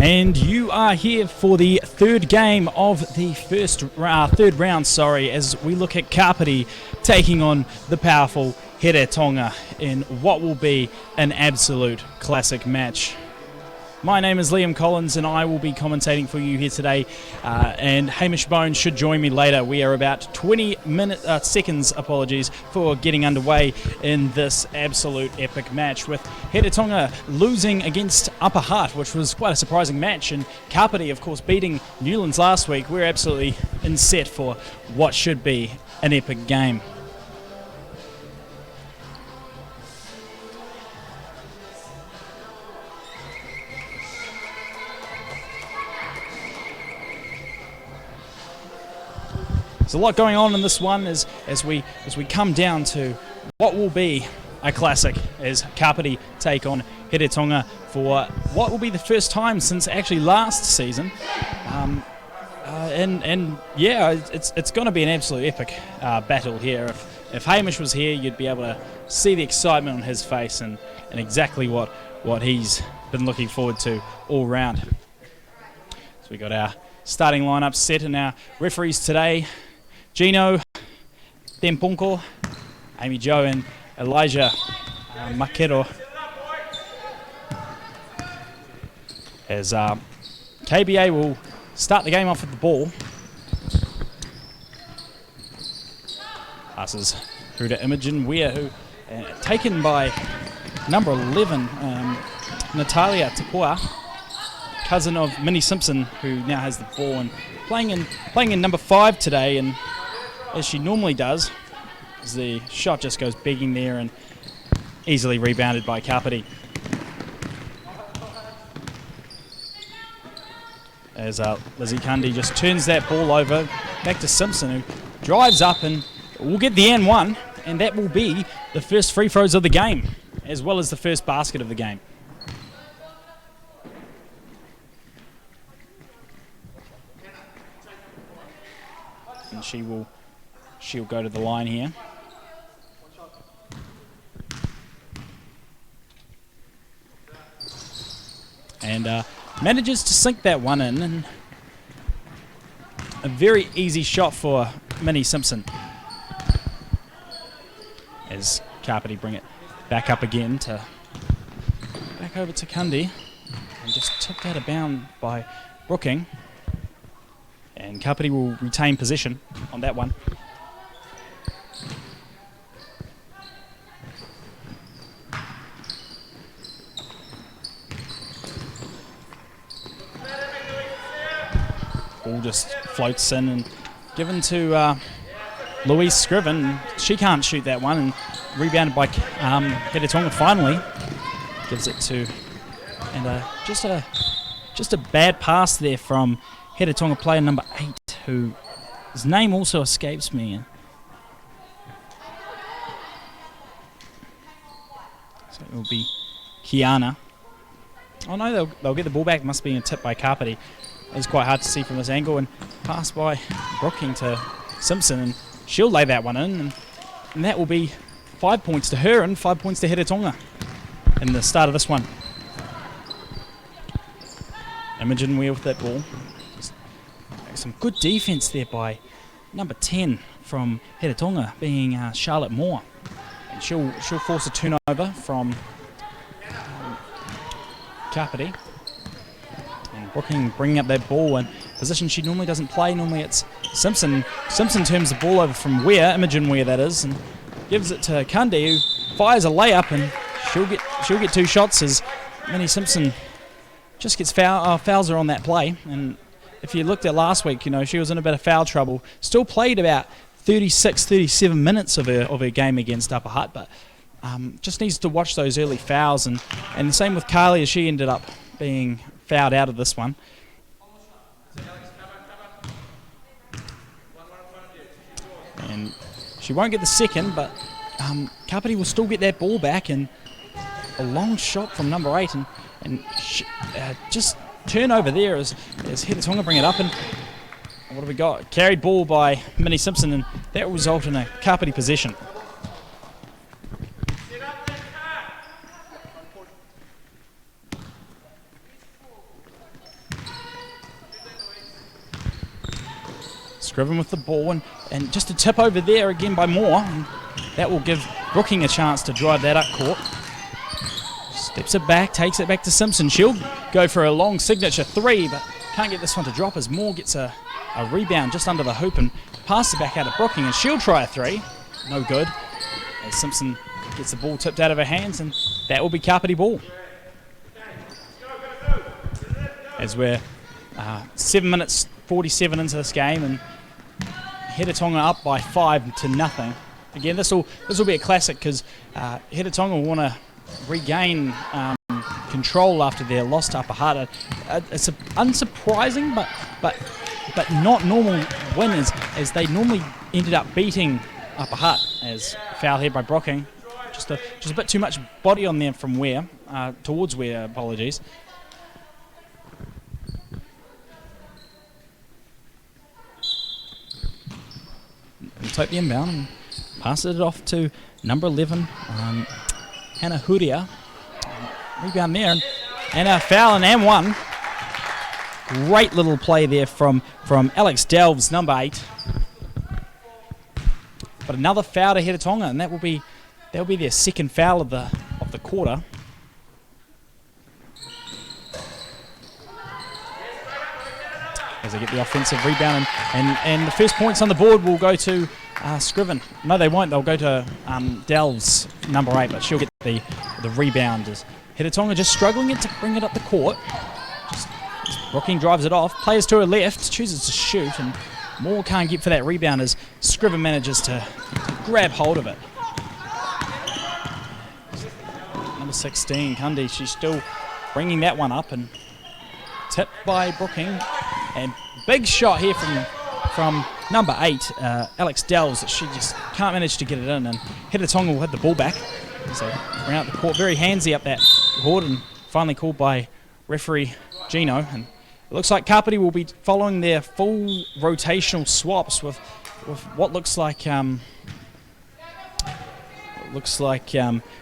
And you are here for the third game of the third round, as we look at Kapiti taking on the powerful Heretaunga in what will be an absolute classic match. My name is Liam Collins and I will be commentating for you here today, and Hamish Bones should join me later. We are about 20 seconds for getting underway in this absolute epic match, with Heretaunga losing against Upper Hutt, which was quite a surprising match, and Kapiti of course beating Newlands last week. We're absolutely in set for what should be an epic game. There's a lot going on in this one as we come down to what will be a classic as Kapiti take on Heretaunga for what will be the first time since actually last season. It's going to be an absolute epic battle here. If Hamish was here, you'd be able to see the excitement on his face and exactly what he's been looking forward to all round. So we got our starting lineup set and our referees today: Gino, Tempunko, Amy Jo and Elijah Makero. As KBA will start the game off with the ball. Passes through to Imogen Weir, who taken by number 11, Natalia Tapua, cousin of Minnie Simpson, who now has the ball and playing in number 5 today, and as she normally does, as the shot just goes begging there and easily rebounded by Kapiti. As Lizzie Cundy just turns that ball over back to Simpson, who drives up and will get the N1, and that will be the first free throws of the game, as well as the first basket of the game. And she'll go to the line here. And manages to sink that one in, and a very easy shot for Minnie Simpson. As Kapiti bring it back up again back over to Cundy, and just tipped out of bound by Brooking. And Kapiti will retain possession on that one. Ball just floats in and given to Louise Scriven. She can't shoot that one, and rebounded by Heretaunga finally. Gives it to, and just a bad pass there from Heretaunga player number 8, who his name also escapes me. So it will be Kiana. Oh no, they'll get the ball back. Must be a tip by Kapiti. It's quite hard to see from this angle, and pass by Brooking to Simpson, and she'll lay that one in, and that will be 5 points to her and 5 points to Heretaunga in the start of this one. Imogen Weir with that ball. Some good defense there by number 10 from Heretaunga, being Charlotte Moore, and she'll force a turnover from Kapiti. And Brooking bringing up that ball in position she normally doesn't play. Normally it's Simpson. Simpson turns the ball over from Weir, Imogen Weir that is, and gives it to Cundy, who fires a layup, and she'll get 2 shots as Minnie Simpson just gets fouls her on that play. And if you looked at last week, she was in a bit of foul trouble. Still played about 36, 37 minutes of her game against Upper Hutt, but just needs to watch those early fouls. And the same with Carly, as she ended up being fouled out of this one. And she won't get the second, but Kapiti will still get that ball back, and a long shot from number 8, and just turnover there as Heretaunga bring it up, and what have we got? Carried ball by Minnie Simpson, and that will result in a Kapiti possession. Scriven with the ball, and just a tip over there again by Moore. And that will give Brooking a chance to drive that up court. Steps it back, takes it back to Simpson. She'll go for a long signature three, but can't get this one to drop as Moore gets a rebound just under the hoop and passes it back out of Brooking, and she'll try a three. No good. As Simpson gets the ball tipped out of her hands, and that will be Kapiti ball. As we're 7 minutes 47 into this game, and Heretaunga up by 5-0. Again, this will be a classic because Heretaunga will want to regain control after their loss to Upper Hutt. It's unsurprising, but not normal win as they normally ended up beating Upper Hutt. As foul here by Brooking, just a bit too much body on them from towards where. Apologies. We'll take the inbound and pass it off to number 11, Hannah Huria. Rebound there, and a foul and one. Great little play there from Alex Delves, number 8. But another foul to Heretaunga, and that will be their second foul of the quarter. As they get the offensive rebound, and the first points on the board will go to Scriven. No, they won't. They'll go to Delves, number 8, but she'll get the rebound. As Heretaunga just struggling to bring it up the court. Brooking drives it off. Players to her left, chooses to shoot, and Moore can't get for that rebound as Scriven manages to grab hold of it. Number 16, Kundi, she's still bringing that one up, and tipped by Brooking. And big shot here from number 8, Alex Dells, that she just can't manage to get it in, and Heretaunga will have the ball back. So ran out the court, very handsy up that court, and finally called by referee Gino. And it looks like Kapiti will be following their full rotational swaps with what looks like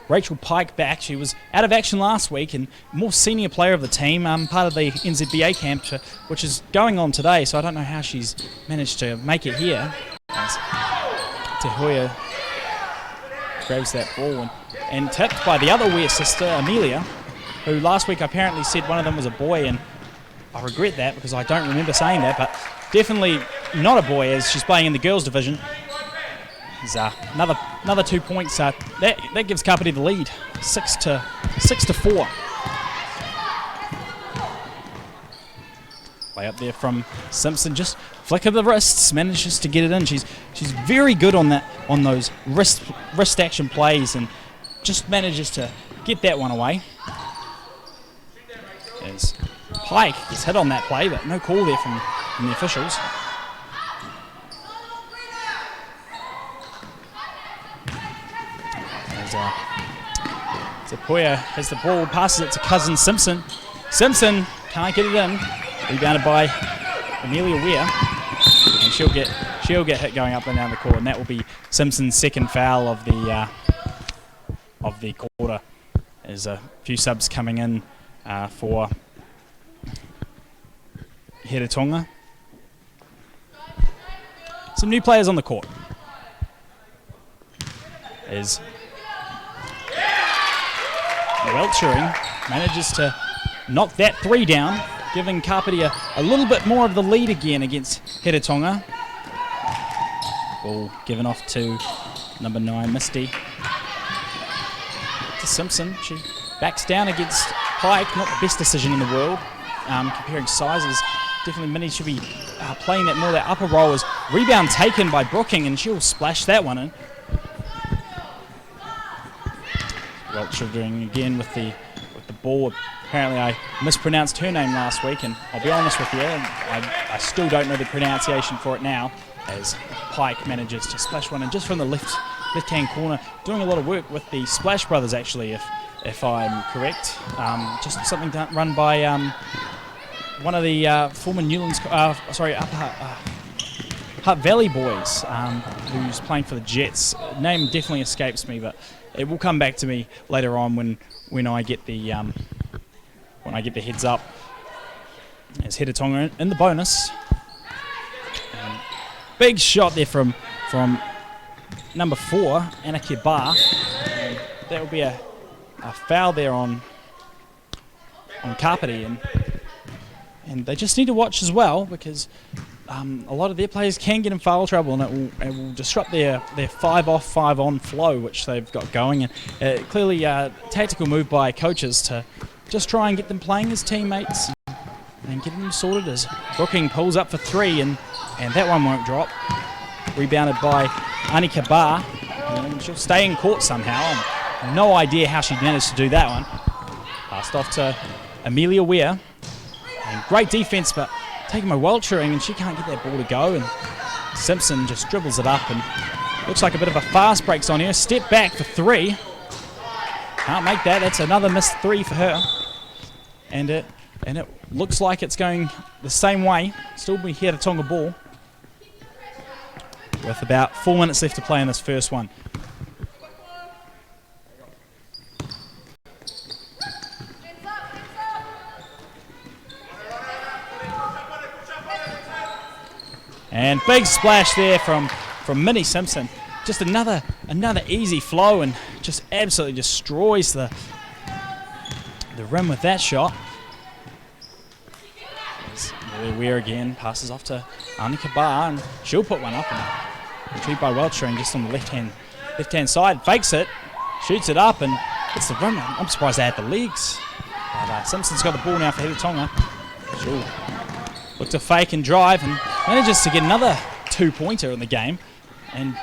Rachel Pike back. She was out of action last week and more senior player of the team, part of the NZBA camp, which is going on today, so I don't know how she's managed to make it here. As Te Hoia grabs that ball and tipped by the other Weir sister, Amelia, who last week apparently said one of them was a boy, and I regret that because I don't remember saying that, but definitely not a boy as she's playing in the girls division. Another 2 points. That gives Kapiti the lead, 6-4. Play up there from Simpson, just flick of the wrists, manages to get it in. She's very good on those wrist action plays, and just manages to get that one away. As Pike gets hit on that play, but no call there from the officials. Zapoya has the ball, passes it to cousin Simpson. Simpson can't get it in. Rebounded by Amelia Weir, and she'll get hit going up and down the court, and that will be Simpson's second foul of the quarter. There's a few subs coming in for Heretaunga. Some new players on the court. As Welchering manages to knock that three down, giving Kapiti a little bit more of the lead again against Heretaunga. Ball given off to number 9, Misty. To Simpson, she backs down against Pike, not the best decision in the world. Comparing sizes, definitely Minnie should be playing that more, that upper roll. Is rebound taken by Brooking, and she'll splash that one in. Welchering again with the ball. Apparently I mispronounced her name last week, and I'll be honest with you, I still don't know the pronunciation for it now, as Pike manages to splash one in just from the left-hand corner, doing a lot of work with the Splash Brothers actually, if I'm correct. Just something run by one of the former Newlands, Upper Hutt Valley boys, who's playing for the Jets. Name definitely escapes me, but it will come back to me later on when I get the heads up. As Heretaunga in the bonus. Big shot there from number 4, Annika Bar. That will be a foul there on Kapiti, and they just need to watch as well, because a lot of their players can get in foul trouble, and it will disrupt their 5-off, 5-on flow which they've got going. And clearly a tactical move by coaches to just try and get them playing as teammates and get them sorted, as Brooking pulls up for 3, and that one won't drop. Rebounded by Annika Bar, and she'll stay in court somehow. No idea how she managed to do that one. Passed off to Amelia Weir. And great defense, but taking my weltering, and she can't get that ball to go. And Simpson just dribbles it up, and looks like a bit of a fast break's on her. Step back for 3. Can't make that. That's another missed 3 for her. And it looks like it's going the same way. Still be Heretaunga ball, with about 4 minutes left to play in this first one. And big splash there from Minnie Simpson. Just another easy flow, and just absolutely destroys the rim with that shot. There's Weir again, passes off to Annika Bar, and she'll put one up, and retrieved by Weltering just on the left hand side. Fakes it, shoots it up, and hits the rim. I'm surprised they had the legs. But Simpson's got the ball now for Heretaunga. She'll look to fake and drive, and manages to get another 2-pointer in the game. And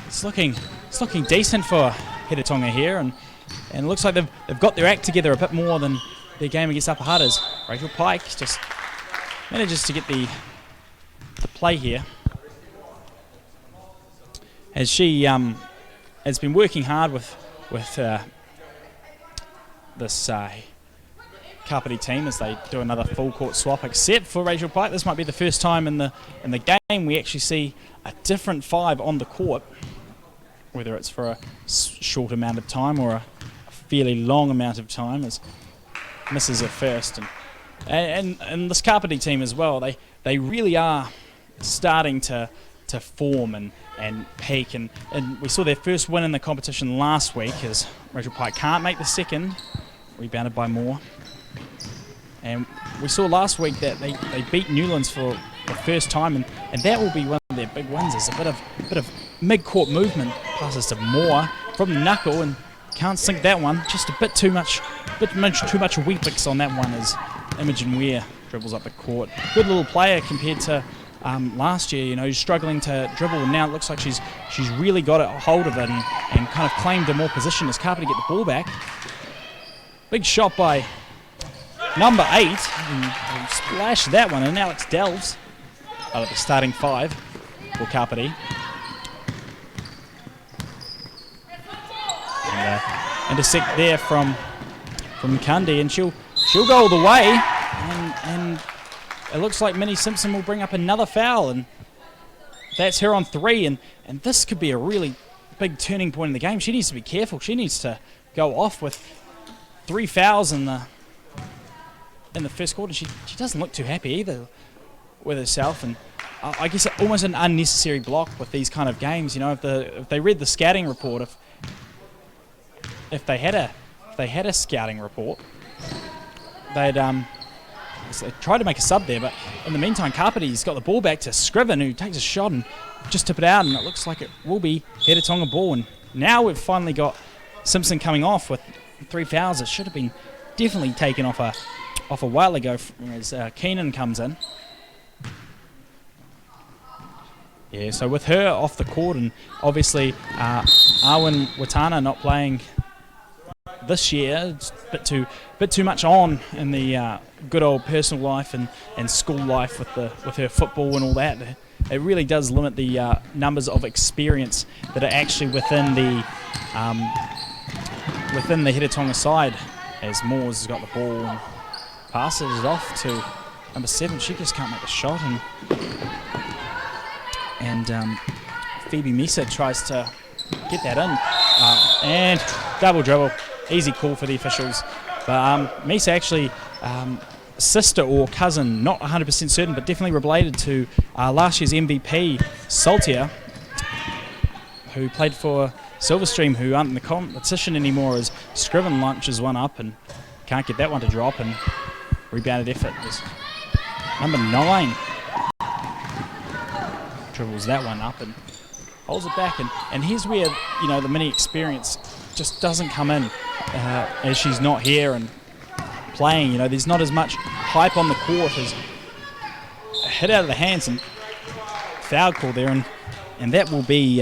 it's looking decent for Heretaunga here, and it looks like they've got their act together a bit more than their game against Upper Hutters. Rachel Pike just manages to get the play here, as she has been working hard with this Kapiti team, as they do another full court swap, except for Rachel Pike. This might be the first time in the game we actually see a different 5 on the court, whether it's for a short amount of time or a fairly long amount of time, as misses at first. And this Kapiti team as well, they really are starting to form and peak, and we saw their first win in the competition last week, as Rachel Pike can't make the second, rebounded by Moore. And we saw last week that they beat Newlands for the first time, and that will be one of their big wins. There's a bit of mid-court movement, passes to Moore from the knuckle, and can't sink that one. Just a bit too much Weet-Bix on that one, as Imogen Weir dribbles up the court. Good little player compared to last year. You know, he's struggling to dribble, and now it looks like she's really got a hold of it and kind of claimed a more position as Kapiti get the ball back. Big shot by number 8, and splash that one, and Alex Delves out of the starting 5 for Kapiti. And intersect there from Kundi, and she'll go all the way, and it looks like Minnie Simpson will bring up another foul, and that's her on 3, and this could be a really big turning point in the game. She needs to be careful. She needs to go off with 3 fouls in the first quarter. She doesn't look too happy either with herself, and I guess almost an unnecessary block with these kind of games. You know, if they read the scouting report, if they had a scouting report, they'd tried to make a sub there, but in the meantime, Kapiti's got the ball back to Scriven, who takes a shot and just tip it out, and it looks like it will be Heretaunga ball. And now we've finally got Simpson coming off with 3 fouls. It should have been definitely taken off a while ago, as Keenan comes in. Yeah, so with her off the court, and obviously Arwen Watana not playing this year, it's a bit too much on in the good old personal life and school life with her football and all that. It really does limit the numbers of experience that are actually within the Heretaunga side, as Moores has got the ball and passes it off to number 7. She just can't make the shot, and Phoebe Mesa tries to get that in, and double dribble. Easy call for the officials, but Mesa actually sister or cousin, not 100% certain, but definitely related to last year's MVP, Saltier, who played for Silverstream, who aren't in the competition anymore, as Scriven launches one up and can't get that one to drop, and rebounded effort was number 9. Dribbles that one up and holds it back, and here's where, you know, the mini experience just doesn't come in, as she's not here and playing. You know, there's not as much hype on the court as a hit out of the hands and foul call there, and that will be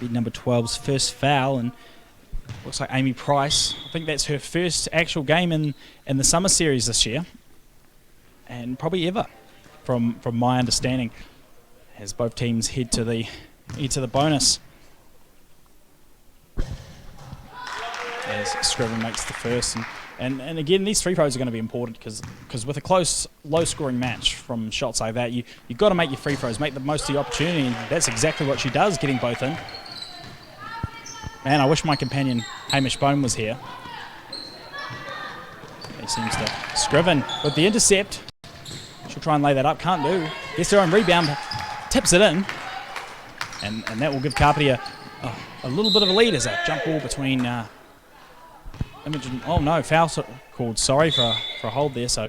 number 12's first foul, and looks like Amy Price. I think that's her first actual game in the summer series this year, and probably ever, from my understanding, as both teams head to the bonus. As Scriven makes the first, and again, these free throws are going to be important because with a close, low-scoring match from shots like that, you've got to make your free throws, make the most of the opportunity, and that's exactly what she does, getting both in. Man, I wish my companion Hamish Bone was here. He seems to. Scriven with the intercept. She'll try and lay that up, can't do. Gets her own rebound, tips it in, and that will give Kapiti a little bit of a lead as a jump ball between Imogen. Oh no, foul called. Sorry for a hold there. So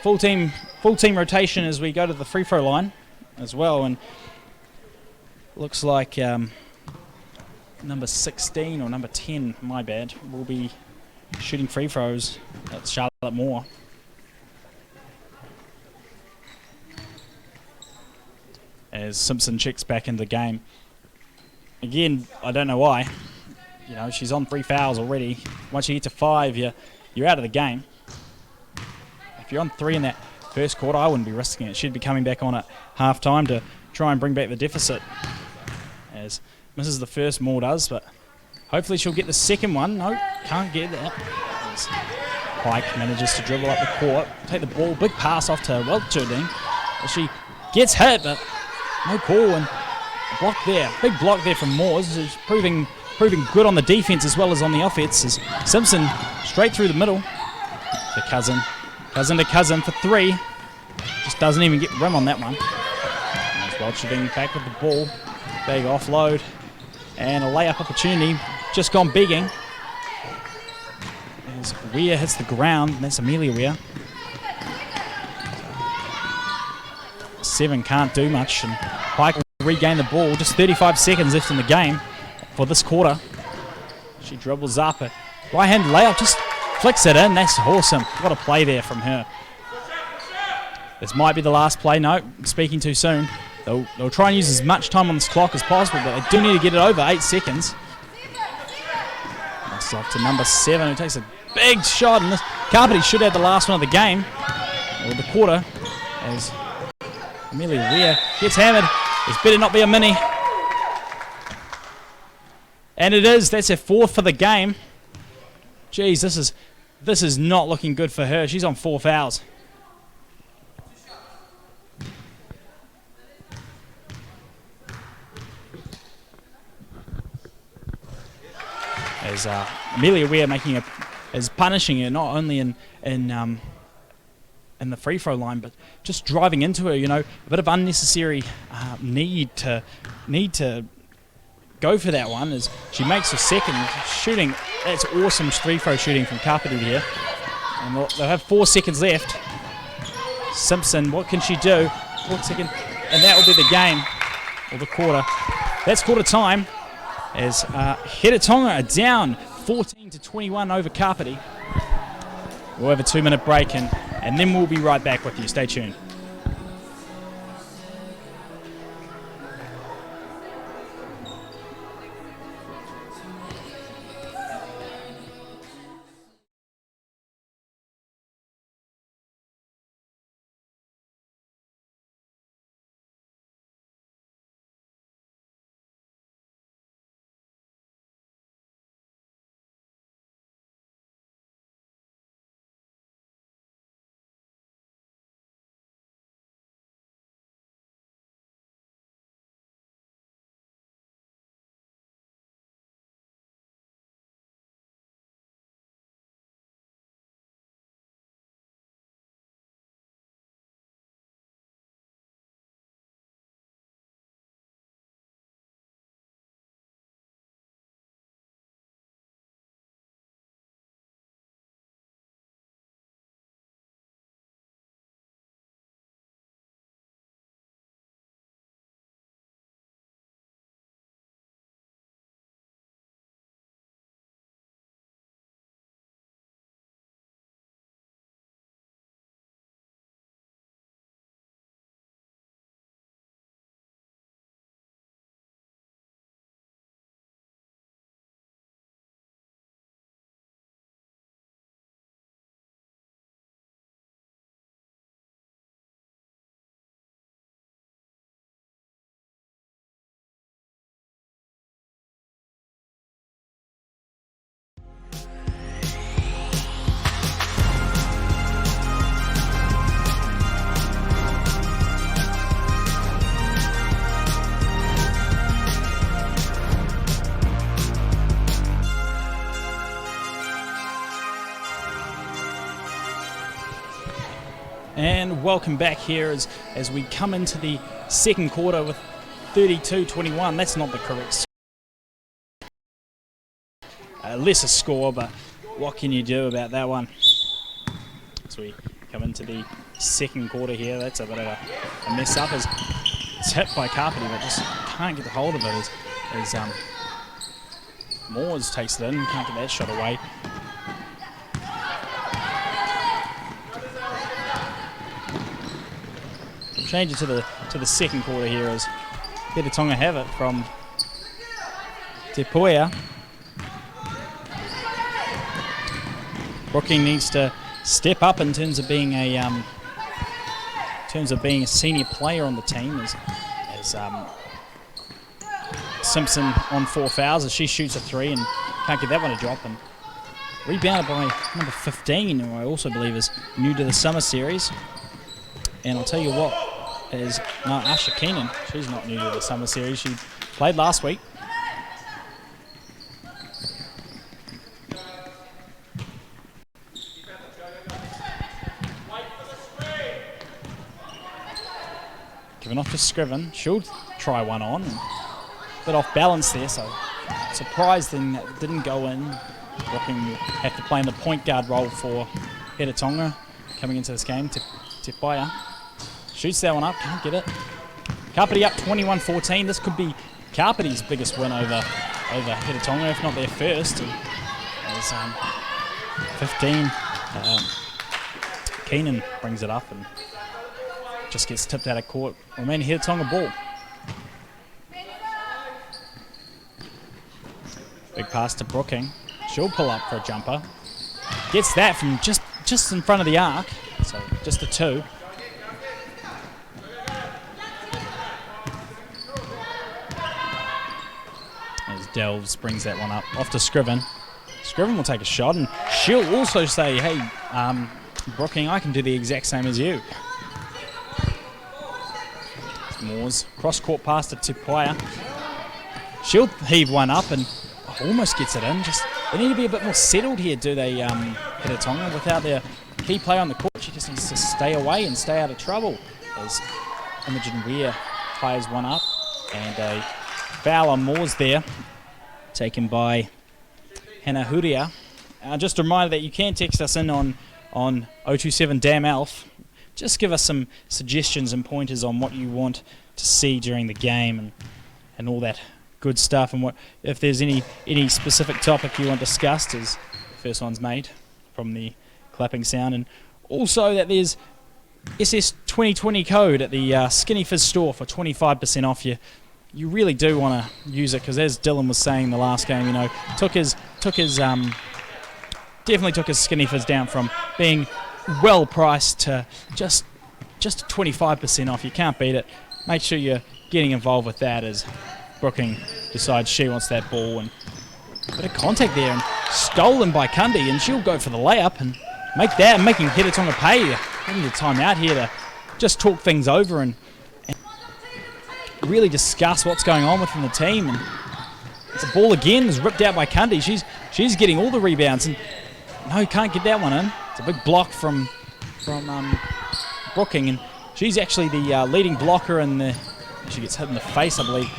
full team rotation as we go to the free throw line as well, and looks like number 16 or number 10, my bad, will be shooting free throws. That's Charlotte Moore. As Simpson checks back into the game. Again, I don't know why. You know, she's on 3 fouls already. Once you get to 5, you're out of the game. If you're on 3 in that first quarter, I wouldn't be risking it. She'd be coming back on at half-time to try and bring back the deficit. As misses the first, Moore does, but hopefully she'll get the second one. No, can't get that. As Pike manages to dribble up the court, take the ball, big pass off to Welcherding. She gets hit, but no call, and a block there. Big block there from Moores, who's proving good on the defense as well as on the offense. As Simpson straight through the middle to Cousin to Cousin for 3. Just doesn't even get rim on that one. As Welcherding back with the ball, big offload, and a layup opportunity just gone begging. As Weir hits the ground, and that's Amelia Weir. 7 can't do much, and Pike will regain the ball. Just 35 seconds left in the game for this quarter. She dribbles up, a right-hand layup, just flicks it in. That's awesome. What a play there from her. This might be the last play. No, speaking too soon. They'll try and use as much time on this clock as possible, but they do need to get it over 8 seconds. That's off to number 7, who takes a big shot, and this Kapiti should have the last one of the game, or the quarter, as Amelia Weir gets hammered. This better not be a mini. And it is. That's her 4th for the game. Jeez, this is not looking good for her. She's on 4 fouls. As Amelia Weir is punishing her, not only in the free throw line, but just driving into her. You know, a bit of unnecessary need to go for that one as she makes her second. Shooting, that's awesome free throw shooting from Kapiti here. And they'll have 4 seconds left. Simpson, what can she do? 4 seconds, and that will be the game, or the quarter. That's quarter time, as Heretaunga are down 14-21 over Kapiti. We'll have a 2-minute break, and then we'll be right back with you. Stay tuned. And welcome back here as we come into the second quarter with 32-21. That's not the correct lesser score, but what can you do about that one? As we come into the second quarter here, that's a bit of a mess up. As it's hit by Kapiti, but just can't get the hold of it as Moores takes it in, can't get that shot away. Change it to the second quarter here as Heretaunga have it from Te Puea. Brooking needs to step up in terms of being a senior player on the team as Simpson on 4 fouls as she shoots a 3 and can't get that one to drop, and rebounded by number 15, who I also believe is new to the summer series. And I'll tell you what, Asha Keenan, she's not new to the summer series, she played last week. Given off to Scriven, she'll try one on, a bit off balance there, so surprised then that didn't go in. Brooking will have to play in the point guard role for Heretaunga coming into this game. Te Puea shoots that one up, can't get it. Kapiti up 21-14. This could be Kapiti's biggest win over Heretaunga, if not their first. As 15, Keenan brings it up and just gets tipped out of court. Remaining Heretaunga ball. Big pass to Brooking. She'll pull up for a jumper. Gets that from just in front of the arc, so just a 2. Delves brings that one up off to Scriven. Scriven will take a shot and she'll also say, hey, Brooking, I can do the exact same as you. Moores, cross-court pass to Te Puea. She'll heave one up and almost gets it in. Just they need to be a bit more settled here, do they, Heretaunga? Without their key player on the court, she just needs to stay away and stay out of trouble. As Imogen Weir fires one up, and a foul on Moores there, taken by Hannah Huria. Just a reminder that you can text us in on 027 Damn Elf. Just give us some suggestions and pointers on what you want to see during the game and all that good stuff, and what if there's any specific topic you want discussed. As the first one's made from the clapping sound, and also that there's SS2020 code at the Skinny Fizz store for 25% off. You really do want to use it, because as Dylan was saying in the last game, definitely took his Skinny Fizz down from being well priced to just 25% off. You can't beat it. Make sure you're getting involved with that as Brooking decides she wants that ball, and a bit of contact there and stolen by Kundi, and she'll go for the layup and make that, making Heretaunga pay. Having the time out here to just talk things over and really discuss what's going on within the team. And it's a ball again, is ripped out by Kundi. She's getting all the rebounds, and no, can't get that one in. It's a big block from Brooking, and she's actually the leading blocker in the. She gets hit in the face, I believe.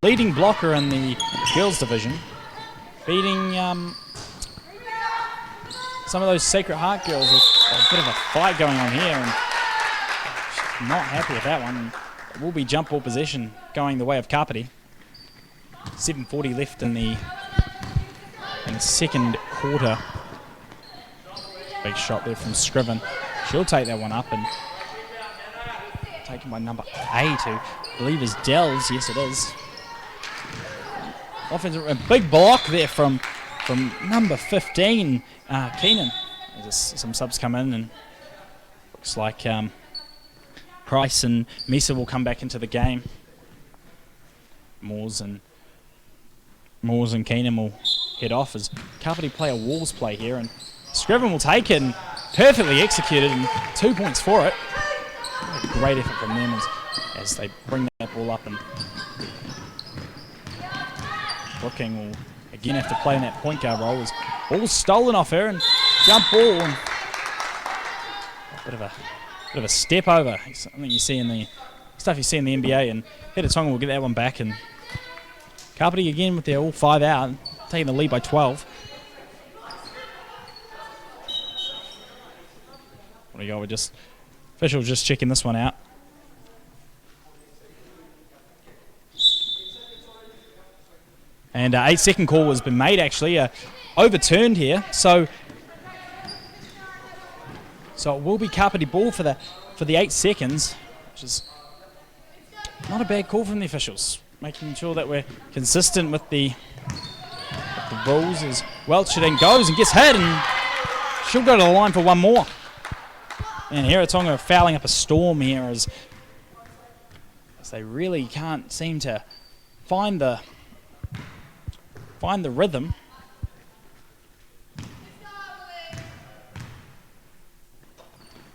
Leading blocker in the girls division, beating some of those Sacred Heart girls. With a bit of a fight going on here, and she's not happy with that one. It will be jump ball possession going the way of Kapiti. 7:40 left in the second quarter. Big shot there from Scriven. She'll take that one up, and taken by number 8, who I believe is Dells. Yes, it is. Offensive, a big block there from number 15, Keenan. There's some subs come in, and looks like Price and Misa will come back into the game. Moores and Keenan will head off as Kapiti play a walls play here, and Scriven will take it and perfectly executed, and 2 points for it. A great effort from them as they bring that ball up, and Brooking will again have to play in that point guard role. Ball stolen off her, and jump ball, and bit of a step over. Something you see in the stuff you see in the NBA, and Heretaunga will get that one back, and Kapiti again with their all 5 out, taking the lead by 12. What do you go? We're just officials just checking this one out. And 8-second call has been made, actually, overturned here. So it will be Kapiti ball for the 8 seconds, which is not a bad call from the officials, making sure that we're consistent with the rules. As Welcherding goes and gets hit, and she'll go to the line for one more. And Heretaunga are fouling up a storm here as they really can't seem to find the rhythm.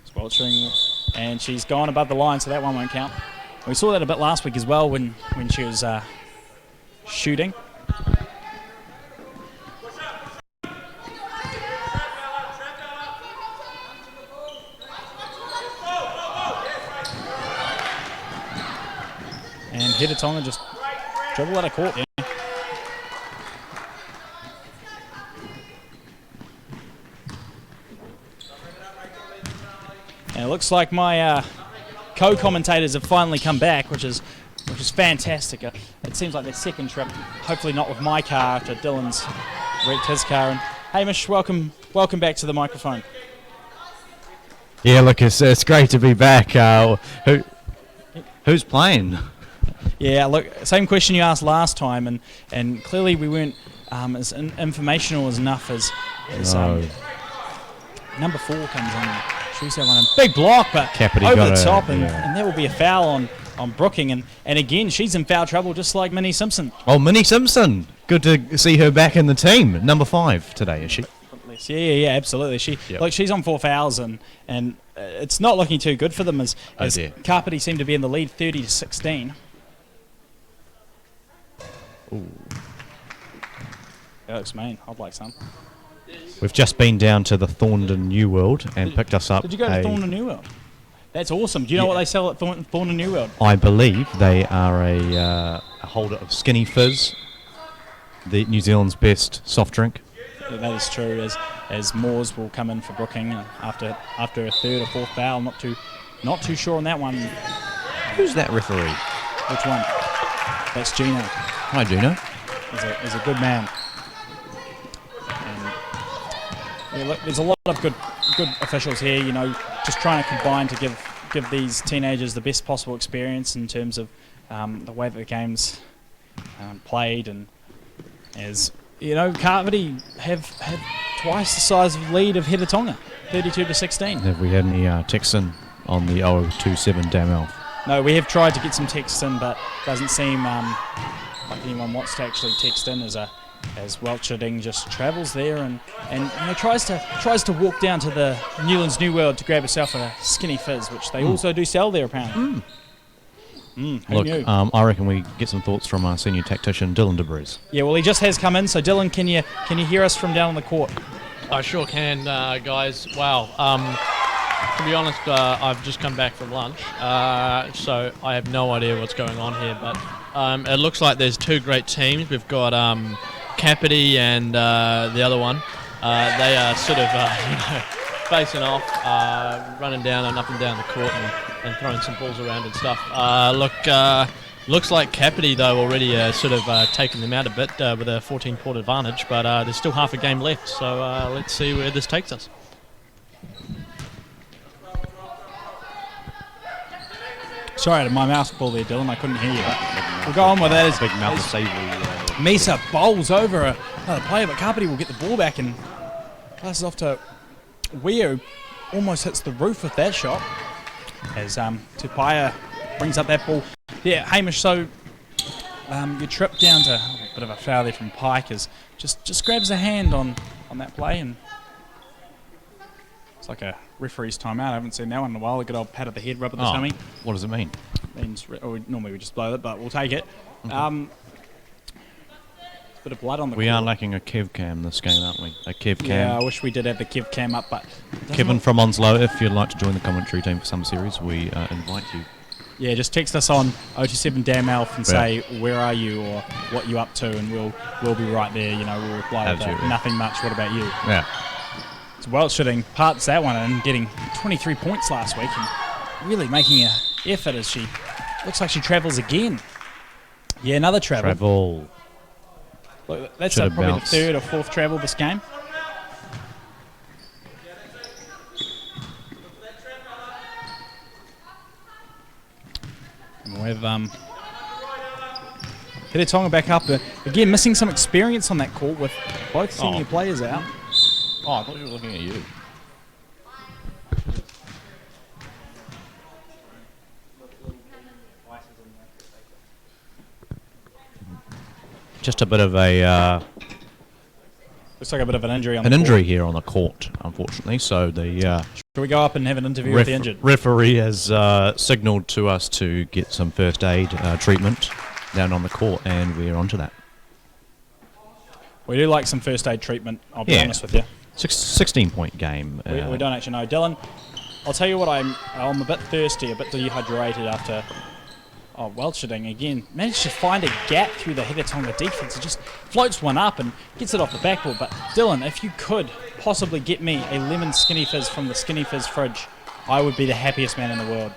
It's Welcherding, and she's gone above the line, so that one won't count. We saw that a bit last week as well when she was shooting. And Heretaunga just dribble out of court there. And it looks like my co-commentators have finally come back, which is fantastic. It seems like their second trip, hopefully not with my car after Dylan's wrecked his car. And Hamish, welcome back to the microphone. Yeah, look, it's great to be back. Who's playing? Yeah, look, same question you asked last time, and clearly we weren't as informational as enough as No. Number 4 comes on. Shoots that one in. Big block, but Kapiti over got the top, yeah. and there will be a foul on Brooking, and again, she's in foul trouble just like Minnie Simpson. Oh, Minnie Simpson. Good to see her back in the team. Number 5 today, is she? Yeah, absolutely. She's on 4 fouls, and it's not looking too good for them as Kapiti seem to be in the lead 30-16. Ooh. That looks mean. I'd like some. We've just been down to the Thorndon New World and picked us up. Did you go to Thorndon New World? That's awesome. Do you know what they sell at Thorndon New World? I believe they are a holder of Skinny Fizz, the New Zealand's best soft drink. Yeah, that is true. As Moores will come in for Brooking after a 3rd or 4th foul. Not too sure on that one. Who's that referee? Which one? That's Gino. Hi, Gino. He's a good man. Yeah, look, there's a lot of good officials here, just trying to combine to give these teenagers the best possible experience in terms of the way that the game's played. And as Kapiti have had twice the size of lead of Heretaunga, 32-16. Have we had any texts in on the 027 Damel? No, we have tried to get some texts in, but doesn't seem like anyone wants to actually text in as Welcherding just travels there and tries to walk down to the Newlands New World to grab herself a Skinny Fizz, which they also do sell there apparently. Who Look, knew? I reckon we get some thoughts from our senior tactician Dylan DeBrez. Yeah, well, he just has come in. So Dylan, can you hear us from down on the court? I sure can, guys. Wow. To be honest, I've just come back from lunch, so I have no idea what's going on here. But it looks like there's 2 great teams. We've got Kapiti and the other one. They are sort of facing off, running down and up and down the court and throwing some balls around and stuff. Looks like Kapiti, though, already sort of taken them out a bit with a 14-point advantage, but there's still half a game left, so let's see where this takes us. Sorry, my mouse full there, Dylan. I couldn't hear you. But we'll go on with that. As Big mouth savory. Misa bowls over another player, but Kapiti will get the ball back and passes off to Weo. Almost hits the roof with that shot as Tupaya brings up that ball. Yeah, Hamish, so your trip down to a bit of a foul there from Pike is just grabs a hand on that play, and it's like a referee's timeout. I haven't seen that one in a while. A good old pat of the head, rub of the tummy. What does it mean? Means normally we just blow it, but we'll take it. Bit of blood on the We are court. lacking a Kev cam this game, aren't we? A Kev Yeah, cam. I wish we did have the Kev cam up, but Kevin from Onslow, if you'd like to join the commentary team for some series, we invite you. yeah, just text us on 027 Dan Elf and say where are you or what you up to, and we'll be right there. You know, we'll reply with Absolutely. nothing much. What about you? Yeah. It's Welch shooting parts that one and getting 23 points last week, and really making an effort as she looks like she travels again. Yeah, another travel. Look, that's Should've probably bounced. the third or fourth travel this game. And with Heretaunga back up. Again, missing some experience on that court with both senior players out. Oh, I thought you were looking at you. Just a bit of a Looks like a bit of an injury on an the injury court. here on the court, unfortunately. So the Should we go up and have an interview with the injured? referee has signalled to us to get some first aid treatment down on the court, and we're onto that. We do like some first aid treatment, I'll be Yeah. honest with you. 16-point game. We don't actually know. Dylan, I'll tell you what, I'm a bit thirsty, a bit dehydrated after Welcherding again. Managed to find a gap through the Heretaunga defence. It just floats one up and gets it off the backboard. But Dylan, if you could possibly get me a lemon Skinny Fizz from the Skinny Fizz fridge, I would be the happiest man in the world.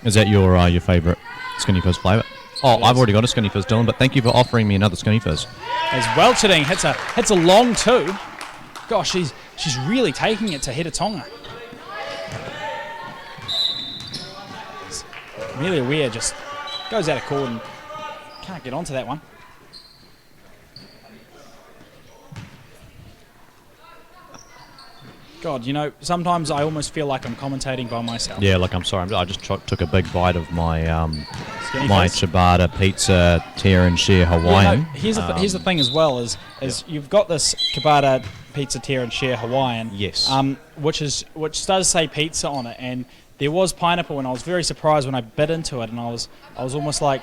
Is that your favourite Skinny Fizz flavour? Oh, It I've is. already got a Skinny Fizz, Dylan, but thank you for offering me another Skinny Fizz. As Welcherding hits a long two. Gosh, she's really taking it to Heretaunga. Amelia Weir just goes out of court and can't get onto that one. God, you know, sometimes I almost feel like I'm commentating by myself. Yeah, look, I'm sorry. I just took a big bite of my Skinny my Fizz. ciabatta pizza tear and share Yeah, Hawaiian. no, here's the thing as well is you've got this ciabatta pizza tear and share Hawaiian. Yes. Which does say pizza on it, and there was pineapple, and I was very surprised when I bit into it, and I was almost like,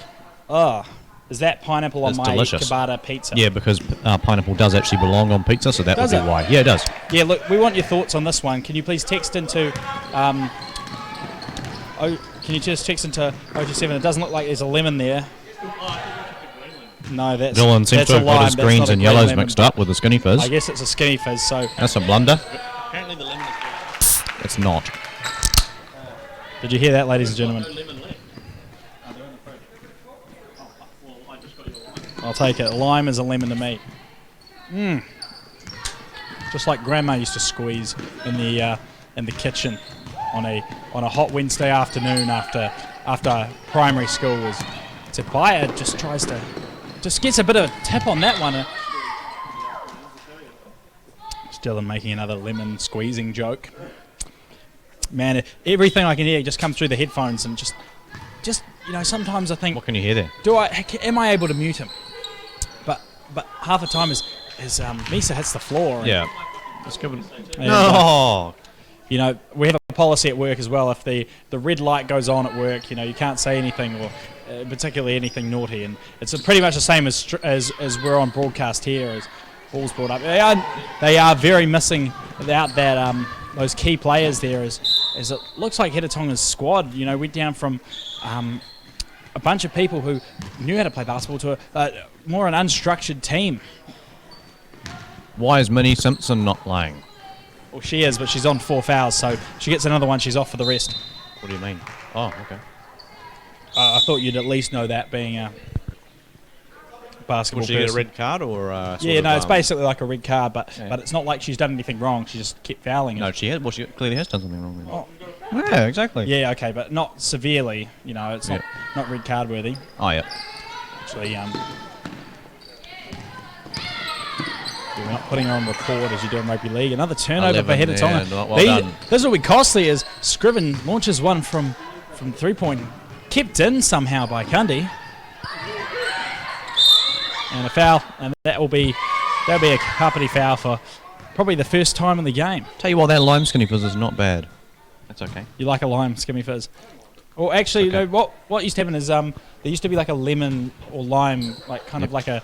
oh, is that pineapple on It's my delicious. ciabatta pizza? Yeah, because pineapple does actually belong on pizza, so that Does would be it? why. Yeah, it does. Yeah, look, we want your thoughts on this one. Can you please text into can you just text into 027? It doesn't look like there's a lemon there. No, that's Dylan seems that's to a have got lime. his That's greens not a and green yellows lemon, mixed but up with the Skinny Fizz. I guess it's a Skinny Fizz, so That's a blunder. Apparently the lemon It's not. did you hear that, ladies and gentlemen? lemon left. Well, I just got your line. I'll take it. Lime is a lemon to me. Just like Grandma used to squeeze in the kitchen on a hot Wednesday afternoon after primary school was to buy it. Just gets a bit of a tip on that one. Still making another lemon squeezing joke. Man, everything I can hear just comes through the headphones, and just you know, sometimes I think, What can you hear there? am I able to mute him? But half the time is Misa hits the floor. And, Yeah. Let's give it. and, No. you know, we have a policy at work as well. If the red light goes on at work, you know, you can't say anything, or particularly anything naughty. And it's pretty much the same as we're on broadcast here. As balls brought up, they are very missing without that those key players there. As it looks like Heretaunga's squad, you know, went down from a bunch of people who knew how to play basketball to more an unstructured team. Why is Minnie Simpson not playing? Well, she is, but she's on 4 fouls, so she gets another one. She's off for the rest. What do you mean? Oh, okay. I thought you'd at least know that, being a basketball Would she get a person. red card or? Yeah, no, it's basically like a red card, Yeah. but it's not like she's done anything wrong. She just kept fouling. No, it. she has. Well, she clearly has done something wrong. Then. Oh. Yeah, exactly. Yeah, okay, but not severely. You know, it's not red card worthy. Oh, yeah. Actually, we're not putting her on record as you do in rugby league. Another turnover for 11, Heretaunga. yeah, well done. This will be costly as Scriven launches one from 3-point, kept in somehow by Kundi. And a foul, and that'll be a Kapiti foul for probably the first time in the game. Tell you what, that lime Skinny Fizz is not bad. That's okay. You like a lime Skimmy Fizz? Or actually, Okay. no, what used to happen is there used to be like a lemon or lime, like kind of like a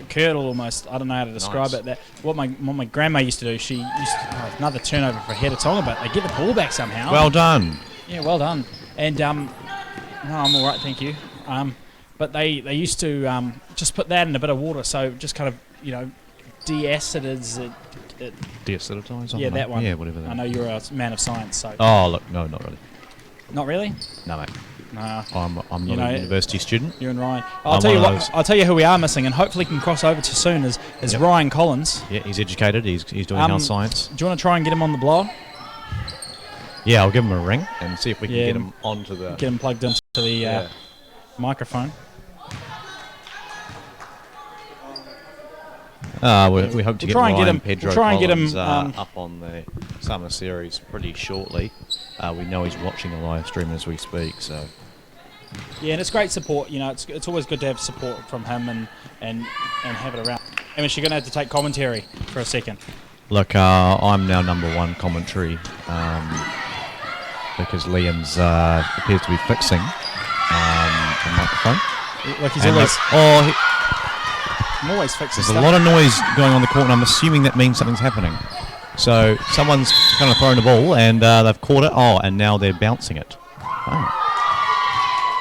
curdle almost. I don't know how to describe Nice. it. That what my grandma used to do. She used to, another turnover for Heretaunga, but they get the ball back somehow. Well done. Yeah, well done. And no, I'm all right, thank you. But they used to just put that in a bit of water, so just kind of de-acidize it. Deaciditize? Yeah, that one. Yeah, whatever that I know you're a man of science, so Oh, look, no, not really. not really. No, mate. Nah, I'm You not know, a university student. you and Ryan. I'm one of those. I'll tell you who we are missing, and hopefully can cross over to soon. Is Yep. Ryan Collins? Yeah, he's educated. He's doing health science. Do you want to try and get him on the blog? Yeah, I'll give him a ring and see if we can Yeah, get him onto the... Get him plugged into the Yeah. microphone. We hope to We'll get try and Ryan get him- Pedro we'll try and get him, Collins, up on the summer series pretty shortly. We know he's watching the live stream as we speak, so... Yeah, and it's great support. It's always good to have support from him and have it around. And she's going to have to take commentary for a second. Look, I'm now number one commentary because Liam's appears to be fixing the microphone. Like he's And always, look, I'm always fixing there's stuff. a lot of noise going on in the court, and I'm assuming that means something's happening. So someone's kind of thrown a ball, and they've caught it. Oh, and now they're bouncing it. Oh.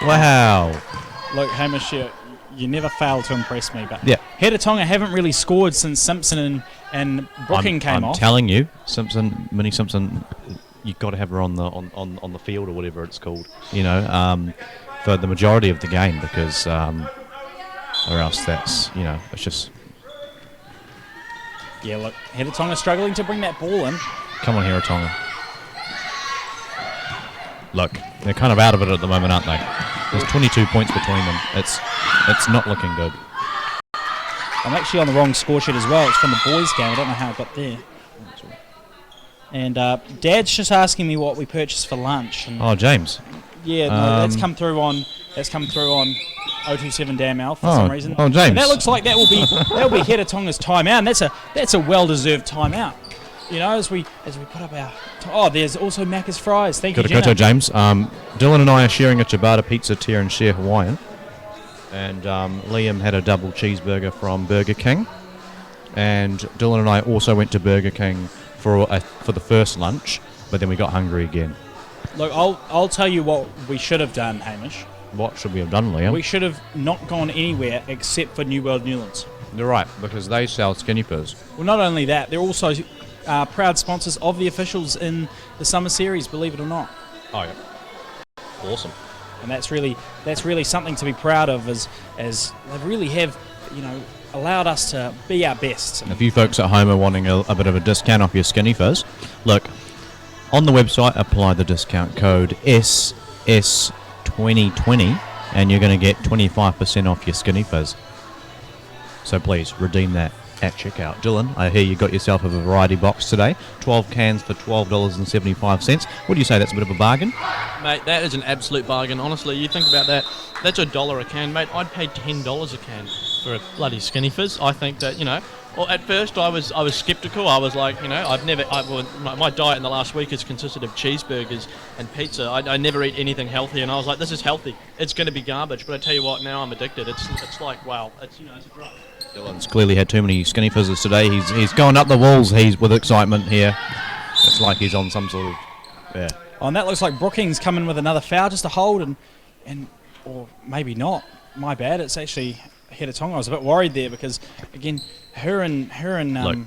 Wow. Look, Hamish, you never fail to impress me. But Yeah. Heretaunga haven't really scored since Simpson and Brooking came I'm off. telling you, Minnie Simpson, you've got to have her on the field or whatever it's called. For the majority of the game, because or else that's it's just. Yeah, look, Heretaunga struggling to bring that ball in. Come on, Heretaunga. Look, they're kind of out of it at the moment, aren't they? There's 22 points between them. It's not looking good. I'm actually on the wrong score sheet as well. It's from the boys' game. I don't know how it got there. And Dad's just asking me what we purchased for lunch. And Oh, James. yeah, no, that's come through on 027 Damn Al for some reason. Oh, James. And that looks like that will be Heretaunga's timeout. And that's a well-deserved timeout. As we put up our. There's also Macca's fries. Thank you, Good to Jenna. James. Dylan and I are sharing a ciabatta pizza, tear and share Hawaiian. And Liam had a double cheeseburger from Burger King. And Dylan and I also went to Burger King for the first lunch, but then we got hungry again. Look, I'll tell you what we should have done, Hamish. What should we have done, Liam? We should have not gone anywhere except for New World Newlands. You're right, because they sell skinny fizz. Well, not only that, they're also proud sponsors of the officials in the summer series, believe it or not. Oh, yeah. Awesome. And that's really something to be proud of, as they really have, allowed us to be our best. If you folks at home are wanting a bit of a discount off your skinny fizz, look, on the website, apply the discount code SS2020 and you're going to get 25% off your skinny fizz. So please, redeem that at checkout. Dylan, I hear you got yourself a variety box today. 12 cans for $12.75. What do you say, that's a bit of a bargain? Mate, that is an absolute bargain. Honestly, you think about that. That's $1 a can, mate. I'd pay $10 a can for a bloody skinny fizz. I think that, well, at first I was skeptical. I was like, my diet in the last week has consisted of cheeseburgers and pizza. I never eat anything healthy, and I was like, this is healthy. It's going to be garbage. But I tell you what, now I'm addicted. It's like, wow, it's a drug. Dylan's clearly had too many skinny fizzes today. He's going up the walls. He's with excitement here. It's like he's on some sort of, yeah. Oh, and that looks like Brookings coming with another foul, just a hold, and or maybe not. My bad. It's actually Heretaunga. I was a bit worried there because, again, her and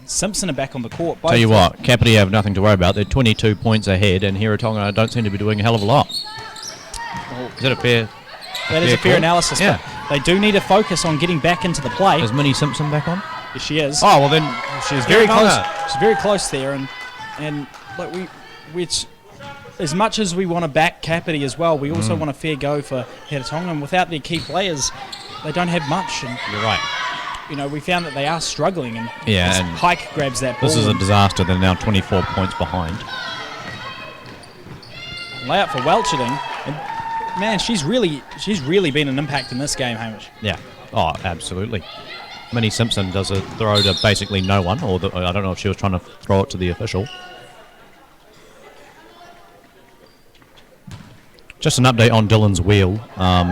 Simpson are back on the court. Tell you what, Kapiti have nothing to worry about. They're 22 points ahead, and Heretaunga don't seem to be doing a hell of a lot. Is that a fair? That is a fair call? analysis. Yeah. But they do need to focus on getting back into the play. Is Minnie Simpson back on? Yes, she is. Oh well, then She's very close. She's very close there, and like we as much as we want to back Kapiti as well, we also want a fair go for Heretaunga. And without their key players, they don't have much. And You're right. we found that they are struggling. And Yeah, as and Pike grabs that ball. This is a disaster. They're now 24 points behind. Layout for Welcherding. And man, she's really been an impact in this game, Hamish. Yeah. Oh, absolutely. Minnie Simpson does a throw to basically no one, or I don't know if she was trying to throw it to the official. Just an update on Dylan's wheel.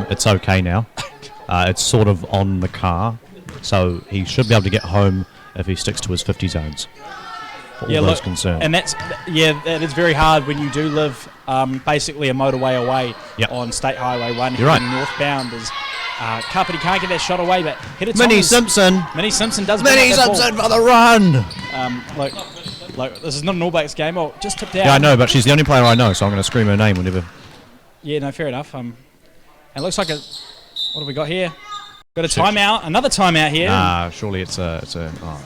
It's okay now. It's sort of on the car. So he should be able to get home if he sticks to his 50 zones. For all those concerned. And that is very hard when you do live basically a motorway away on State Highway 1 heading northbound. Kapiti can't get that shot away, but Minnie Simpson does Minnie Simpson for the run. Like this is not an All Blacks game. Oh, just tipped out. Yeah, I know, but she's the only player I know, so I'm going to scream her name whenever. Yeah, no, fair enough. And it looks like what have we got here? Got a timeout, another timeout here. Surely it's a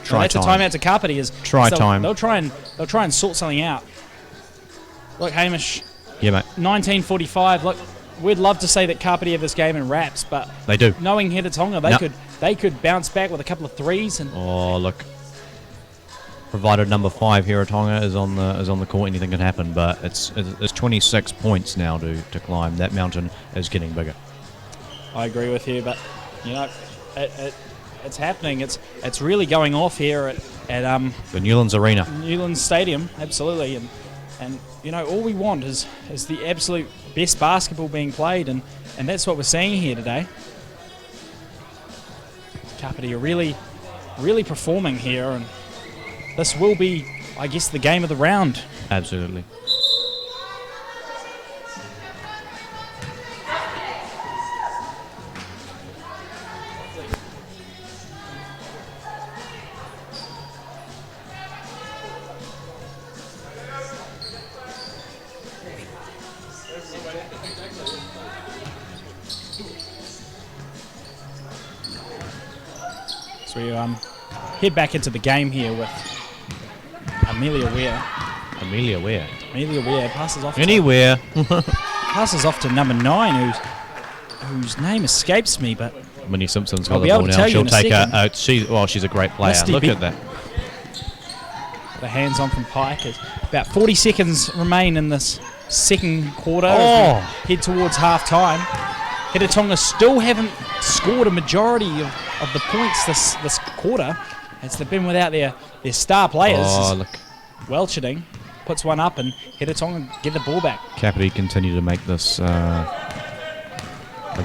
try time. A timeout to Kapiti. Time. They'll try and sort something out. Look, Hamish. Yeah, mate. 1945. Look, we'd love to say that Kapiti have this game in wraps, but they do. Knowing Heretaunga, they could bounce back with a couple of threes. And look. Provided number 5 Heretaunga is on the court, anything can happen. But it's 26 points now to climb. That mountain is getting bigger. I agree with you, but you know, it's happening. It's really going off here at the Newlands Arena, Newlands Stadium, absolutely. And you know, all we want is the absolute best basketball being played, and that's what we're seeing here today. Kapiti are really performing here, and this will be, I guess, the game of the round. Absolutely. So we head back into the game here with Amelia Ware. Amelia Ware passes off anywhere. Passes off to number 9, whose name escapes me, but Minnie Simpson's got the ball now. She'll take her. She's a great player. Look at that. The hands on from Pike. About 40 seconds remain in this second quarter. As we head towards half time. Heretaunga still haven't scored a majority of the points this quarter, as they've been without their star players. Look. Welcherding puts one up, and Heretaunga get the ball back. Kapiti continue to make this a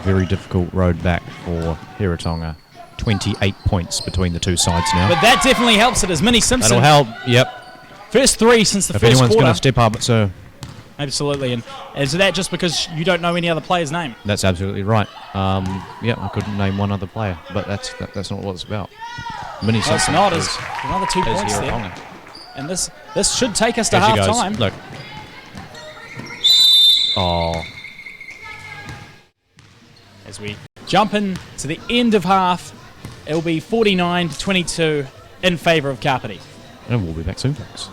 very difficult road back for Heretaunga. 28 points between the two sides now. But that definitely helps it, as Minnie Simpson. That'll help, yep. First 3 since the if first quarter. If anyone's going to step up, so... Absolutely, and is that just because you don't know any other player's name? That's absolutely right. I couldn't name one other player, but that's not what it's about. Minnie Simpson. It's not. Is another 2 points there. And this should take us to half time. Look. As we jump in to the end of half, it'll be 49-22 in favour of Kapiti. And we'll be back soon, folks.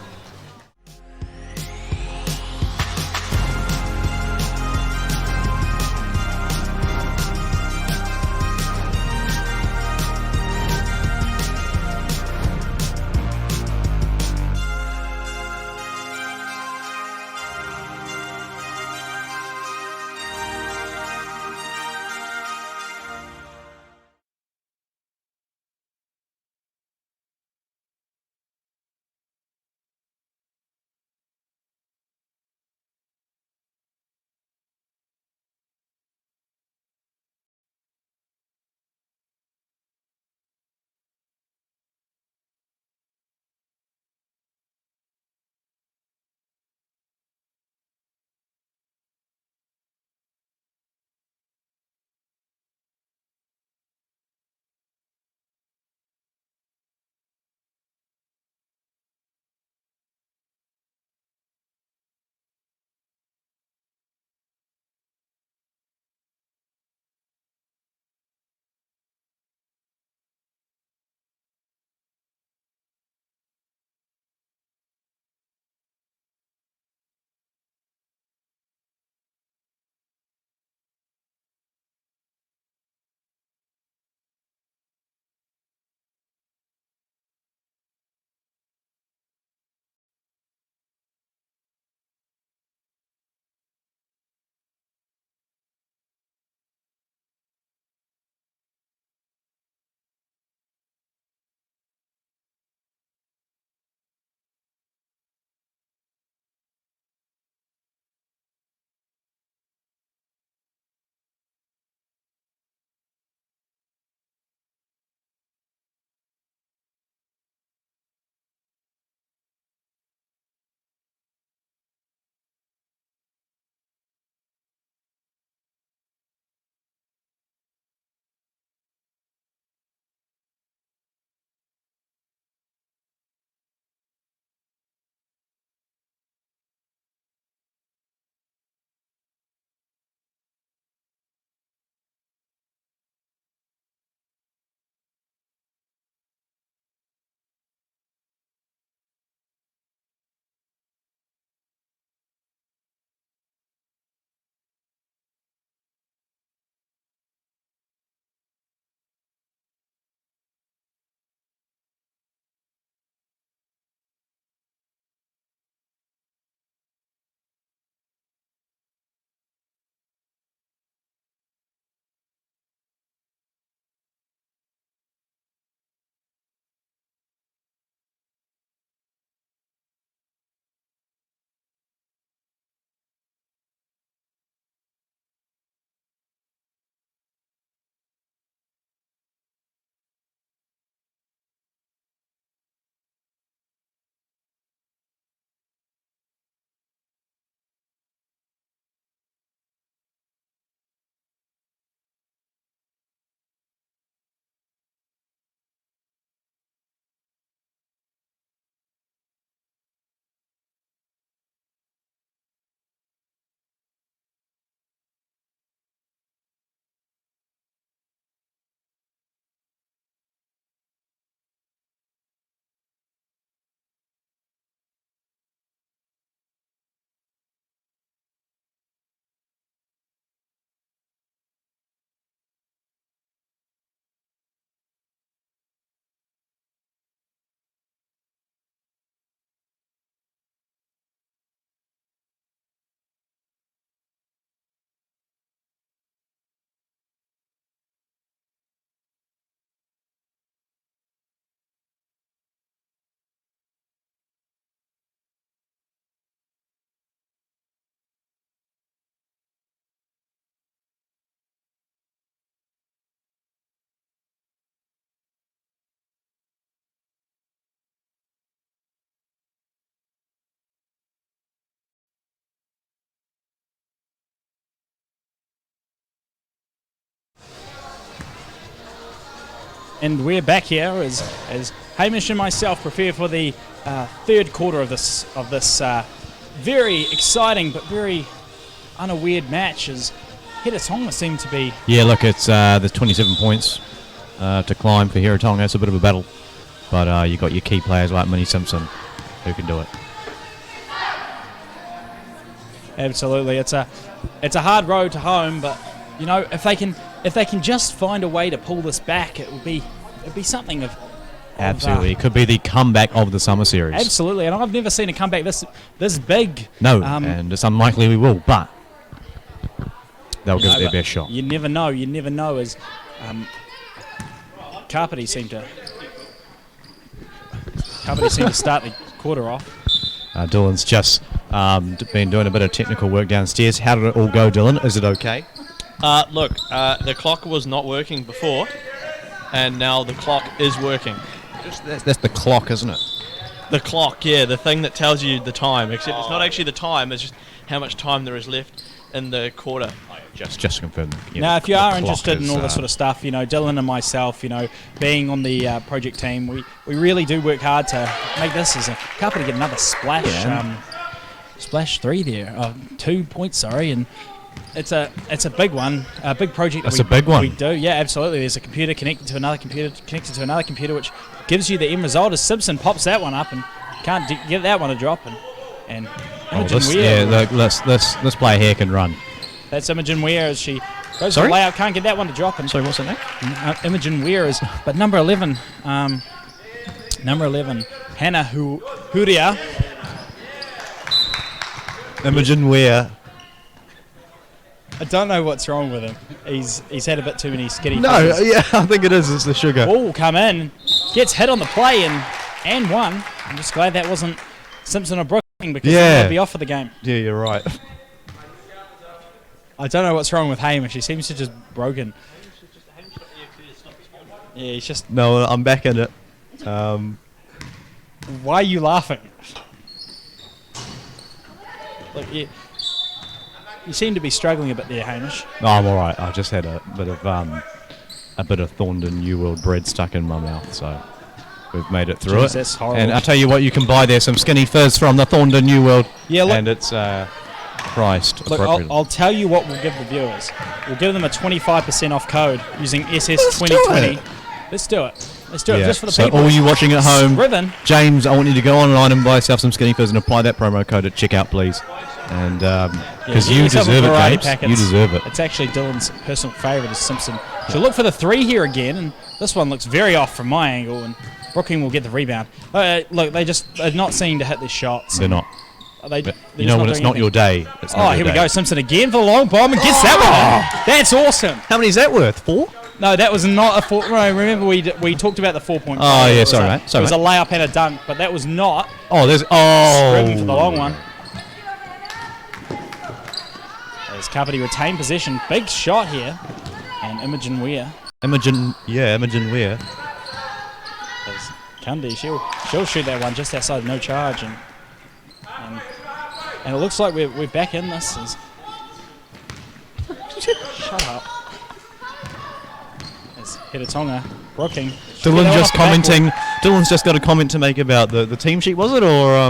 And we're back here as Hamish and myself prepare for the third quarter of this very exciting but very unaweird match, as Heretaunga seem to be. Yeah, look, it's there's 27 points to climb for Heretaunga. It's a bit of a battle, but you got your key players like Minnie Simpson who can do it. Absolutely, it's a hard road to home, but you know, if they can just find a way to pull this back, it'd be something of. Absolutely, it could be the comeback of the summer series. Absolutely, and I've never seen a comeback this big. No, and it's unlikely we will, but they'll give it their best shot. You never know. You never know. As Kapiti seem to start the quarter off. Dylan's just been doing a bit of technical work downstairs. How did it all go, Dylan? Is it okay? Look, the clock was not working before, and now the clock is working. That's the clock, isn't it? The clock, yeah, the thing that tells you the time. Except it's not actually the time; it's just how much time there is left in the quarter. Just to confirm. Yeah, now, if you are interested in all this sort of stuff, you know, Dylan and myself, you know, being on the project team, we really do work hard to make this as a couple to get another splash. Yeah. Splash 3 there, 2 points, sorry, and it's a big one, a big project. That's a big one. We do, yeah, absolutely. There's a computer connected to another computer, which gives you the end result as Simpson pops that one up and can't get that one to drop, and Imogen Weir. This player here can run. That's Imogen Weir as she goes for the layout, can't get that one to drop. And sorry, what's her name? Imogen Weir is, but number 11, Hannah Huria. Imogen Weir. I don't know what's wrong with him. He's had a bit too many skinny. No, yeah, I think it is. It's the sugar. Ball will come in, gets hit on the play and one. I'm just glad that wasn't Simpson or Brooking, because they'd be off for the game. Yeah, you're right. I don't know what's wrong with Hamish. He seems to just broken. Yeah, he's just. No, I'm back in it. Why are you laughing? Look, you seem to be struggling a bit there, Hamish. No, I'm all right. I just had a bit of Thorndon New World bread stuck in my mouth, so we've made it through it. That's horrible. And I tell you what, you can buy there some skinny fizz from the Thorndon New World. Yeah, look, and it's priced appropriately. I'll tell you what we'll give the viewers. We'll give them a 25% off code using SS2020. Let's do it. Let's do it just for the people. So all you watching at home, Riven. James, I want you to go online and buy yourself some skinny fizz and apply that promo code at checkout, please. And because you deserve it, James. You deserve it. It's actually Dylan's personal favourite is Simpson. She'll look for the 3 here again, and this one looks very off from my angle, and Brooking will get the rebound. Look, they're not seeming to hit their shots. They're not. You know when it's not your day. It's not here we go. Simpson again for the long bomb and gets that one. That's awesome. How many is that worth? 4? No, that was not a 4. No, remember we talked about the 4-point. Oh yeah, sorry, mate. It was a layup and a dunk, but that was not. Oh, there's Scriven for the long one. As Kapiti retained possession, big shot here, and Imogen Weir. Imogen Weir. As Kundi, she'll shoot that one just outside no charge, and it looks like we're back in this. Shut up. As Heretaunga, Brooking. Dylan just commenting. Dylan's just got a comment to make about the team sheet, was it, or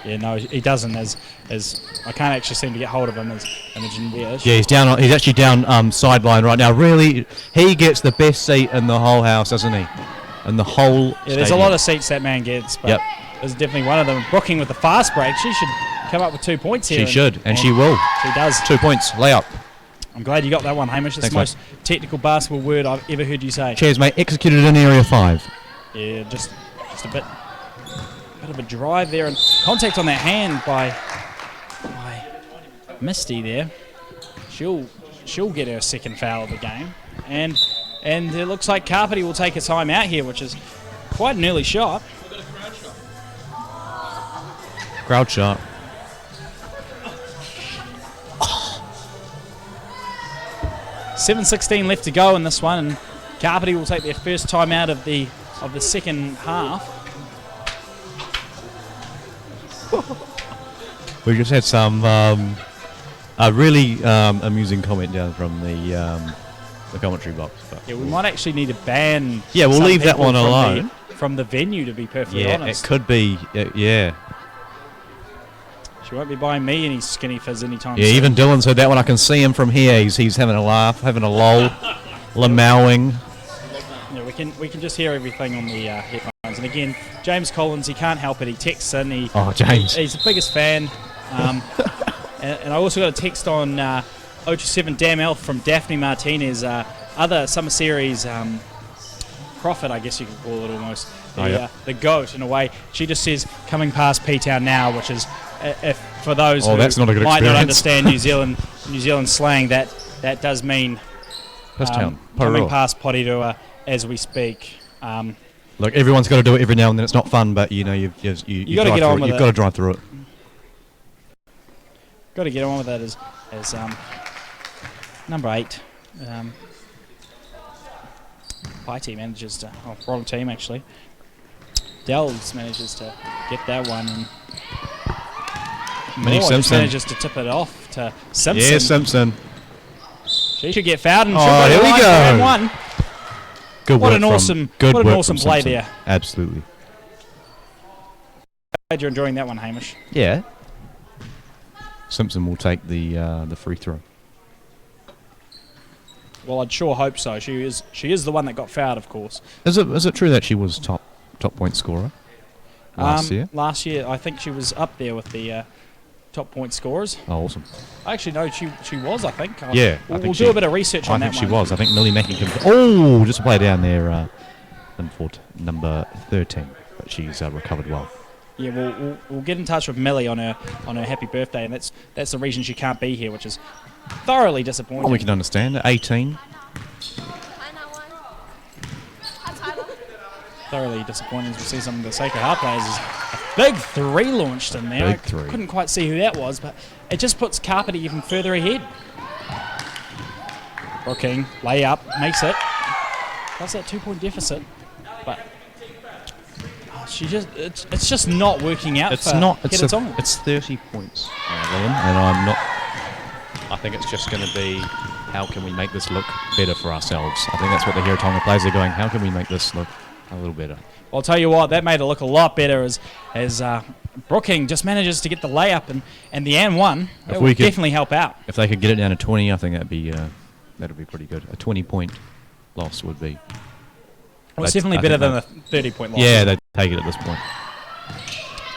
Yeah, no, he doesn't. As I can't actually seem to get hold of him as Imogen Weir. Yeah, he's down. He's actually down sideline right now. Really, he gets the best seat in the whole house, doesn't he? In the whole. Yeah, there's a lot of seats that man gets, but there's definitely one of them. Brooking with the fast break. She should come up with 2 points here. She should, and she will. She does. 2 points, layup. I'm glad you got that one, Hamish. That's the most technical basketball word I've ever heard you say. Cheers, mate. Executed in area 5. Yeah, just a bit of a drive there, and contact on that hand by Misty there. She'll get her second foul of the game, and it looks like Kapiti will take a time out here, which is quite an early shot. Crowd shot. 7:16 left to go in this one, and Kapiti will take their first time out of the second half. We just had some a really amusing comment down from the the commentary box. But Yeah, we might actually need to ban. Yeah, we'll some leave that people one from alone. from the venue, to be perfectly yeah, honest. it could be. Yeah. She won't be buying me any skinny fizz anytime Yeah, soon. even Dylan's heard that one. I can see him from here. He's having a laugh, having a lol, lamowing. Yeah, we can just hear everything on the headphones. And again, James Collins, he can't help it. He texts in. James. He's the biggest fan. And I also got a text on 027 Damn Elf from Daphne Martinez, other Summer Series prophet, I guess you could call it almost. The goat, in a way. She just says, coming past P-Town now, which is, if for those who that's not a good might not experience. understand New Zealand slang, that does mean Town. coming past Porirua as we speak. Look, everyone's got to do it every now and then. It's not fun, but you gotta get on with it. You've got to drive through it. Got to get on with it as number 8. Paiti manages to, wrong team actually. Dells manages to get that one, and Minnie Moore just Simpson. manages to tip it off to Simpson. Yeah, Simpson. She should get fouled, and Oh, she'll here we line go. for round one. Good What work an from- awesome- good what an work awesome from play Simpson. there. Absolutely. Glad you're enjoying that one, Hamish. Yeah. Simpson will take the free throw. Well, I'd sure hope so. She is the one that got fouled, of course. Is it true that she was top point scorer last year? Last year, I think she was up there with the top point scorers. Oh, awesome. Actually, no, she was, I think. Yeah, I We'll think do she- a bit of research I on think that she one. was. I think Millie Mackey can. Just a play down there in number 13, but she's recovered well. Yeah, we'll get in touch with Millie on her happy birthday, and that's the reason she can't be here, which is thoroughly disappointing. Oh, we can understand. 18. Thoroughly disappointing as we see some of the Sacred Heart players. Is a big 3 launched in there. Big 3. Couldn't quite see who that was, but it just puts Kapiti even further ahead. Brooking, layup, makes it. That's that 2-point deficit, but it's just not working out. It's for not. Heretaunga. It's 30 points, Liam, and I'm not. I think it's just going to be, how can we make this look better for ourselves? I think that's what the Heretaunga players are going. How can we make this look a little better? I'll tell you what, that made it look a lot better as Brooking just manages to get the layup and the and one. That would definitely help out. If they could get it down to 20, I think that'd be pretty good. A 20-point loss would be. Well, it's definitely better than a 30-point loss. Yeah, they'd take it at this point.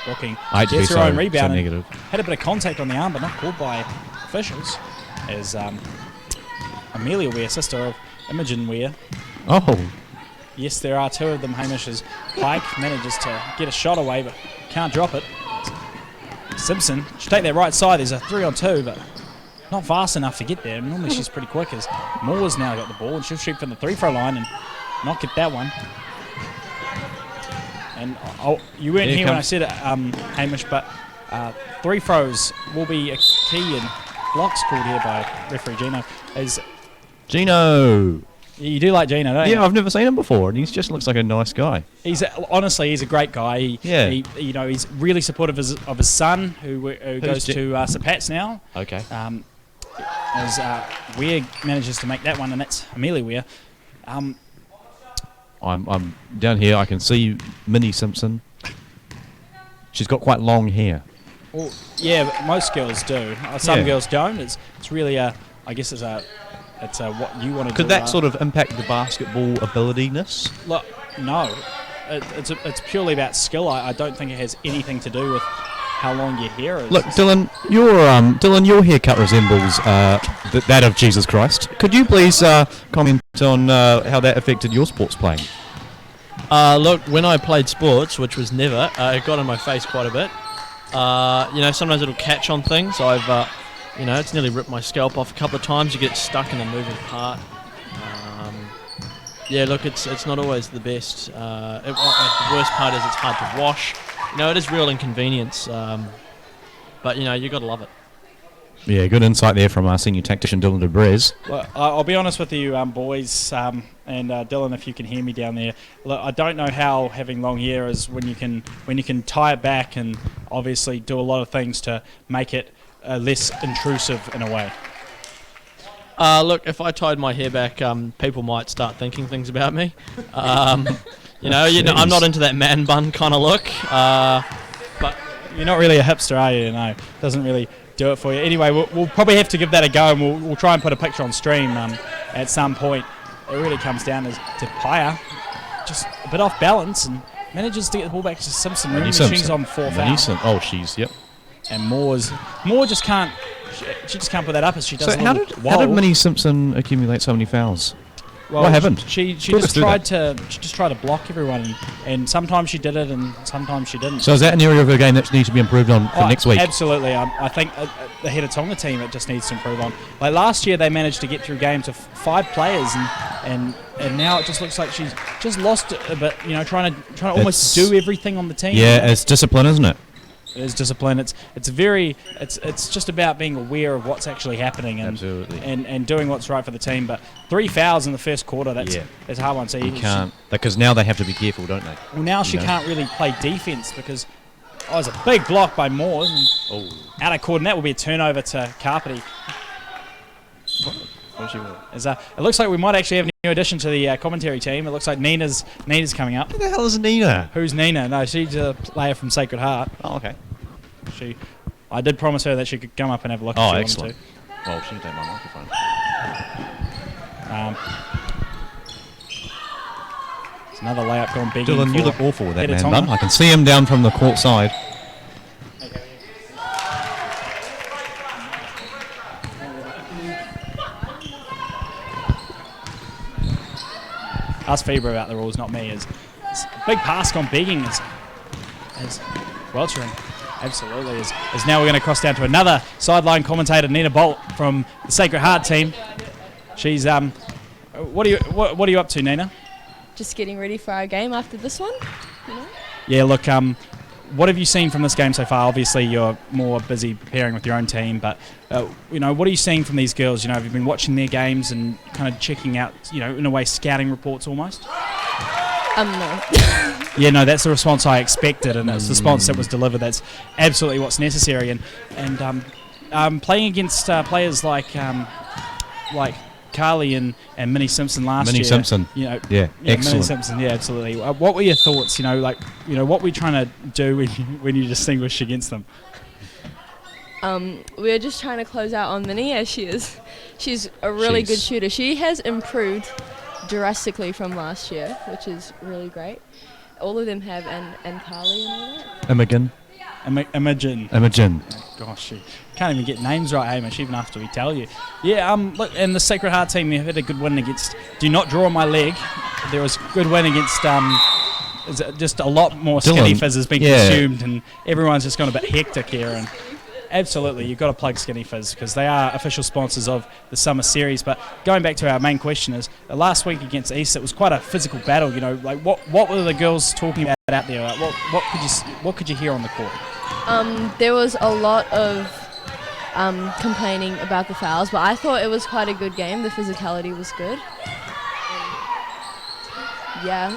Brooking I hate to be gets her so own rebound. and negative. had a bit of contact on the arm, but not called by officials. As Amelia Weir, sister of Imogen Weir. Oh, Yes, there are 2 of them. Hamish as Pike manages to get a shot away, but can't drop it. Simpson should take that right side. There's a 3-on-2, but not fast enough to get there. Normally she's pretty quick, as Moore's now got the ball, and she'll shoot from the 3-throw line and not get that one. And you weren't here when I said it, Hamish, but 3 throws will be a key, and blocks called here by referee Gino. Gino. You do like Gino, don't you? Yeah, I've never seen him before, and he just looks like a nice guy. Honestly, he's a great guy. He's really supportive of his son, who goes to St Pat's now. Okay. As Weir manages to make that one, and that's Amelia Weir. I'm down here. I can see Minnie Simpson. She's got quite long hair. Well, yeah, but most girls do. Some girls don't. It's really I guess it's what you want to do. Could that sort of impact the basketball ability-ness? Look, no. It's purely about skill. I don't think it has anything to do with how long your hair is. Look, Dylan, your haircut resembles that of Jesus Christ. Could you please comment on how that affected your sports playing? Look, when I played sports, which was never, it got in my face quite a bit. Sometimes it'll catch on things. It's nearly ripped my scalp off a couple of times. You get stuck in a moving part. It's not always the best. The worst part is it's hard to wash. It is real inconvenience. But you got to love it. Yeah, good insight there from our senior tactician Dylan DeBrez. Well, I'll be honest with you, boys, and Dylan, if you can hear me down there. Look, I don't know how having long hair is when you can tie it back and obviously do a lot of things to make it less intrusive in a way. Look, if I tied my hair back, people might start thinking things about me. You know, I'm not into that man bun kind of look. But You're not really a hipster, are you? No, doesn't really do it for you. Anyway, we'll probably have to give that a go, and we'll try and put a picture on stream at some point. It really comes down to Paya, just a bit off balance, and manages to get the ball back to Simpson. Remember, she's on 4 fouls. Oh, yep. And Moore just can't. She just can't put that up as she does. So how did Minnie Simpson accumulate so many fouls? Well, what happened? She just tried to block everyone, and sometimes she did it, and sometimes she didn't. So is that an area of her game that needs to be improved on for next week? Absolutely. I think the Heretaunga team it just needs to improve on. Like last year, they managed to get through games of 5 players, and now it just looks like she's just lost it a bit. You know, trying to almost do everything on the team. Yeah, it's discipline, isn't it? It is discipline. It's just about being aware of what's actually happening and doing what's right for the team. But 3 fouls in the first quarter, that's a hard one. So you can't, because now they have to be careful, don't they? Well, now she can't really play defense because there's a big block by Moore and out of court, and that will be a turnover to Kapiti. It looks like we might actually have a new addition to the commentary team. It looks like Nina's coming up. Who the hell is Nina? Who's Nina? No, she's a player from Sacred Heart. Oh, okay. I did promise her that she could come up and have a look if she wanted to. Well, she can take my microphone. It's another layup gone begging. Dylan, you look awful with that man bun. I can see him down from the court side. Ask Feber about the rules, not me. It's a big pass gone begging as Welchering absolutely is now we're going to cross down to another sideline commentator, Nina Bolt from the Sacred Heart team. She's what are you up to, Nina? Just getting ready for our game after this one. You know? Yeah, look, what have you seen from this game so far? Obviously, you're more busy preparing with your own team, but what are you seeing from these girls? Have you been watching their games and kind of checking out, in a way, scouting reports almost? No. Yeah, no, that's the response I expected, and it's the response that was delivered. That's absolutely what's necessary, and playing against players like Carly and Minnie Simpson last year. Minnie Simpson. Excellent. Minnie Simpson, yeah, absolutely. What were your thoughts? What were you trying to do when you distinguished against them? We're just trying to close out on Minnie as she's a really good shooter. She has improved drastically from last year, which is really great. All of them have, and Carly and all that. Imogen. Gosh, she can't even get names right, Hamish, even after we tell you. Yeah, look, and the Sacred Heart team had a good win against Do Not Draw on My Leg. There was a good win against just a lot more Skinny Fizz has been consumed, and everyone's just gone a bit hectic here. And absolutely, you've got to plug Skinny Fizz because they are official sponsors of the Summer Series. But going back to our main question is, last week against East, it was quite a physical battle. What were the girls talking about out there? What could you hear on the court? There was a lot of complaining about the fouls, but I thought it was quite a good game. The physicality was good. Yeah.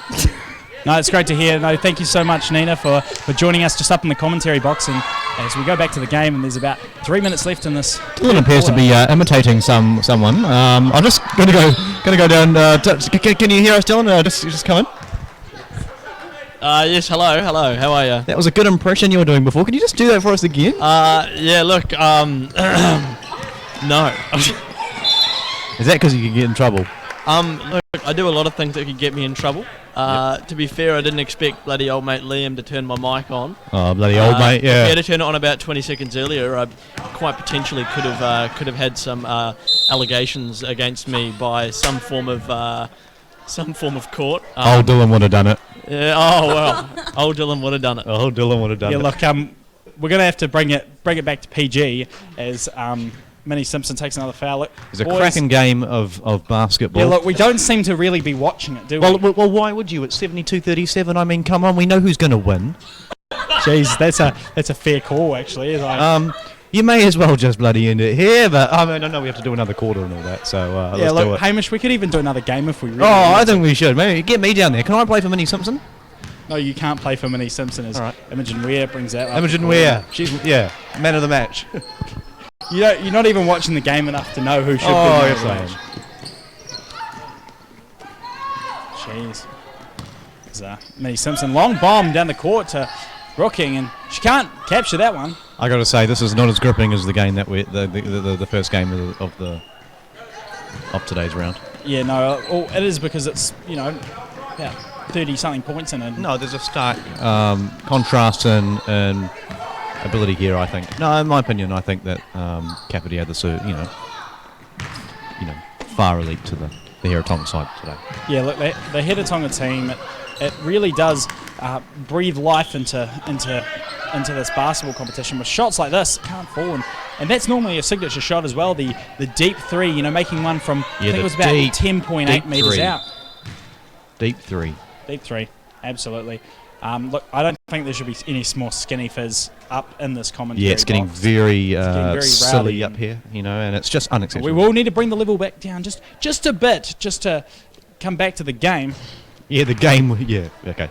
No, it's great to hear. No, thank you so much, Nina, for joining us just up in the commentary box. And as we go back to the game, and there's about 3 minutes left in this. Dylan appears to be imitating someone. I'm just going to go down. Can you hear us, Dylan? Just come in. Yes, hello. How are you? That was a good impression you were doing before. Can you just do that for us again? Yeah, look, no. Is that because you could get in trouble? Look, I do a lot of things that could get me in trouble. To be fair, I didn't expect bloody old mate Liam to turn my mic on. Oh, bloody old mate, yeah. If he had to turn it on about 20 seconds earlier, I quite potentially could have had some allegations against me by some form of court. Old Dylan would have done it. Yeah. Oh well, old Dylan would have done it. Old Dylan would have done it. Yeah. Look, we're going to have to bring it back to PG as Minnie Simpson takes another foul. Look, it's a cracking game of basketball. Yeah, look, we don't seem to really be watching it, do we? Well, why would you? It's 72-37. I mean, come on, we know who's going to win. Jeez, that's a fair call, actually. You may as well just bloody end it here, but I mean, I know we have to do another quarter and all that, so let's do it. Hamish, we could even do another game if we really I think we should. Maybe get me down there. Can I play for Minnie Simpson? No, you can't play for Minnie Simpson as Imogen Ware brings that up. Imogen Ware. She's, man of the match. You're not even watching the game enough to know who should be. Oh, yes, I am. Jeez. There's Minnie Simpson. Long bomb down the court to Brooking, and she can't capture that one. I got to say, this is not as gripping as the game that the first game of today's round. Yeah, no, it is because it's, about 30-something points in it. No, there's a stark contrast and ability here, I think. No, in my opinion, I think that Kapiti had the far elite to the Heretaunga side today. Yeah, look, the Heretaunga team, it really does breathe life into this basketball competition with shots like this. Can't fall, and that's normally a signature shot as well. The deep three, making one from I think it was about 10.8 meters out. Deep three. Deep three, absolutely. Look, I don't think there should be any more skinny fizz up in this commentary. Yeah, it's getting box. very very silly rowdy up here, and it's just unacceptable. We will need to bring the level back down just a bit, just to come back to the game. Yeah, the game. Yeah, okay.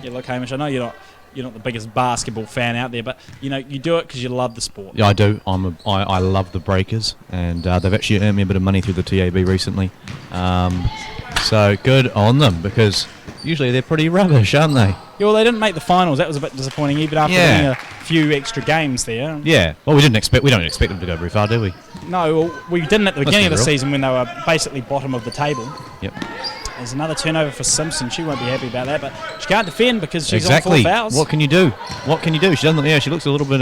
Yeah, look, Hamish, I know you're not the biggest basketball fan out there, but you do it because you love the sport. Yeah, I do. I love the Breakers, and they've actually earned me a bit of money through the TAB recently. So good on them, because usually they're pretty rubbish, aren't they? Yeah, well, they didn't make the finals. That was a bit disappointing, even after winning a few extra games there. Yeah. Well, we don't expect them to go very far, do we? No, well, we didn't at the beginning of the real. season when they were basically bottom of the table. Yep. There's another turnover for Simpson. She won't be happy about that, but she can't defend because she's exactly. on 4 fouls. What can you do? She doesn't. Yeah, she looks a little bit.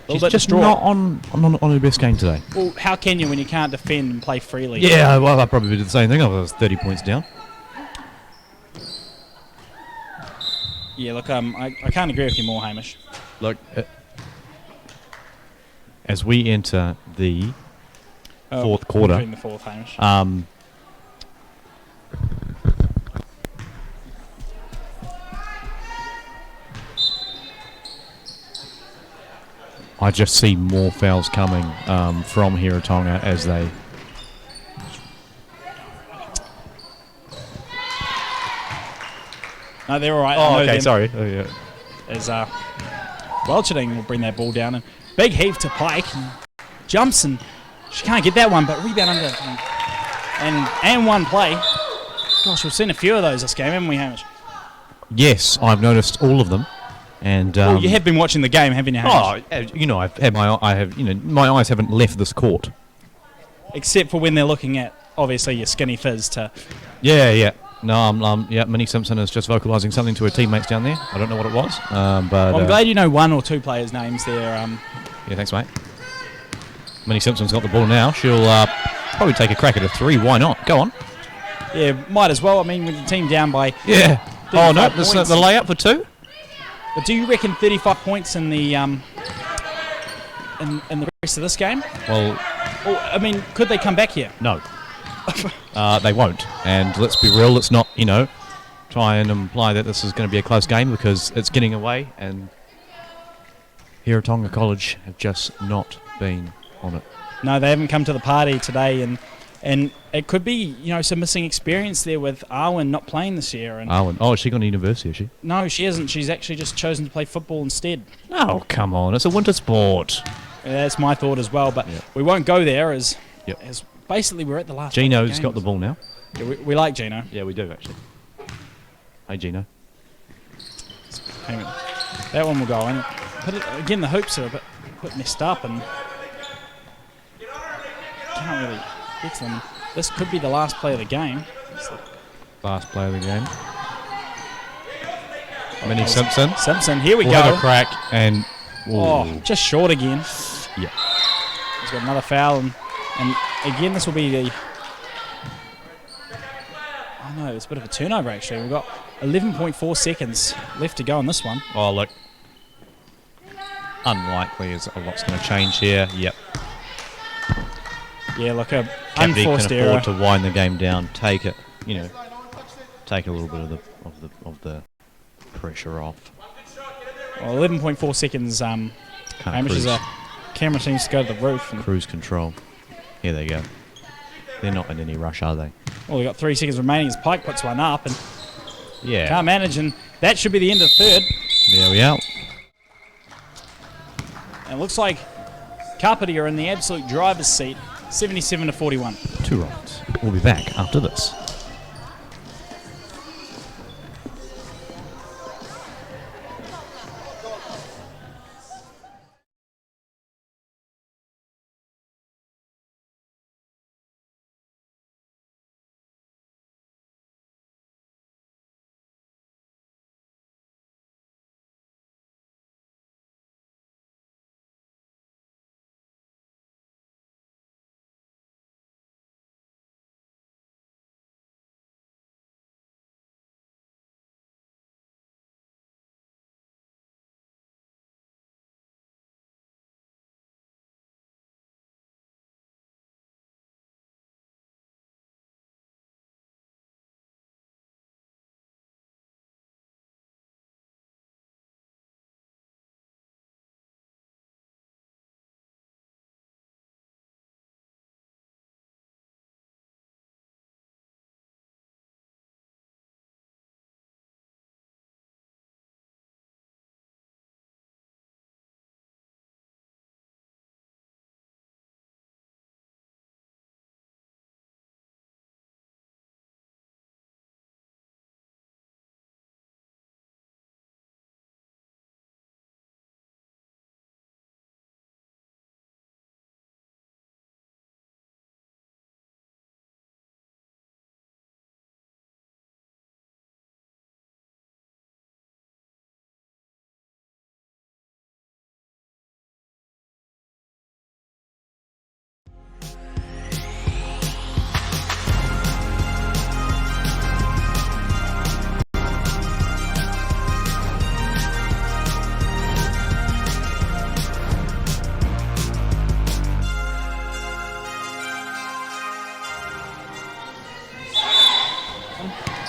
She's just distraught. not on her best game today. Well, how can you when you can't defend and play freely? Yeah, well, I probably did the same thing. I was 30 points down. Yeah, look, I can't agree with you more, Hamish. Look, as we enter the fourth quarter, In the fourth, Hamish. I just see more fouls coming from Heretaunga as they. No, they're all right. Oh, okay, sorry. Oh, yeah. As Welcherding will bring that ball down, and big heave to Pike, and jumps, and she can't get that one, but rebound under, and one play. Gosh, we've seen a few of those this game, haven't we, Hamish? Yes, I've noticed all of them, and well, you have been watching the game, haven't you, Hamish? I've had my eyes haven't left this court. Except for when they're looking at obviously your skinny fizz to. Yeah. No, Minnie Simpson is just vocalising something to her teammates down there. I don't know what it was, but Well, I'm glad you know one or two players' names there. Yeah, thanks, mate. Minnie Simpson's got the ball now. She'll probably take a crack at a three. Why not? Go on. Yeah, might as well. I mean, with the team down by. Yeah. Oh no, this is points. the layup for two. But do you reckon 35 points in the in the rest of this game? Well, I mean, could they come back here? no. They won't. And let's be real. Let's not, try and imply that this is going to be a close game, because it's getting away, and Heretaunga College have just not been on it. No, they haven't come to the party today, and it could be some missing experience there with Arwen not playing this year. And Has she gone to university? Is she? no, she hasn't. She's actually just chosen to play football instead. Oh, come on! It's a winter sport. That's my thought as well, but we won't go there as Yep. as basically we're at the last. Gino's got the ball now. Yeah, we like Gino. Yeah, we do actually. Hey, Gino. Hang on. That one will go in. But again, the hoops are a bit messed up, and can't really get to them. This could be the last play of the game. Last play of the game. Minnie Simpson. Simpson, here we We'll go. have a crack, and Just short again. yeah. He's got another foul, and again this will be the. Oh no, it's a bit of a turnover actually. We've got 11.4 seconds left to go on this one. Oh look. Unlikely is a lot's going to change here. Yep. Yeah, look, a Kapiti unforced can error. afford to wind the game down. Take it. Take a little bit of the pressure off. Well, 11.4 seconds. Can't Hamish cruise. is a camera seems to go to the roof. And, Cruise control. Here they go. They're not in any rush, are they? well, we've got 3 seconds remaining as Pike puts one up and Yeah. can't manage, and that should be the end of third. There we are. And it looks like Kapiti are in the absolute driver's seat, 77-41. 2 rounds. We'll be back after this.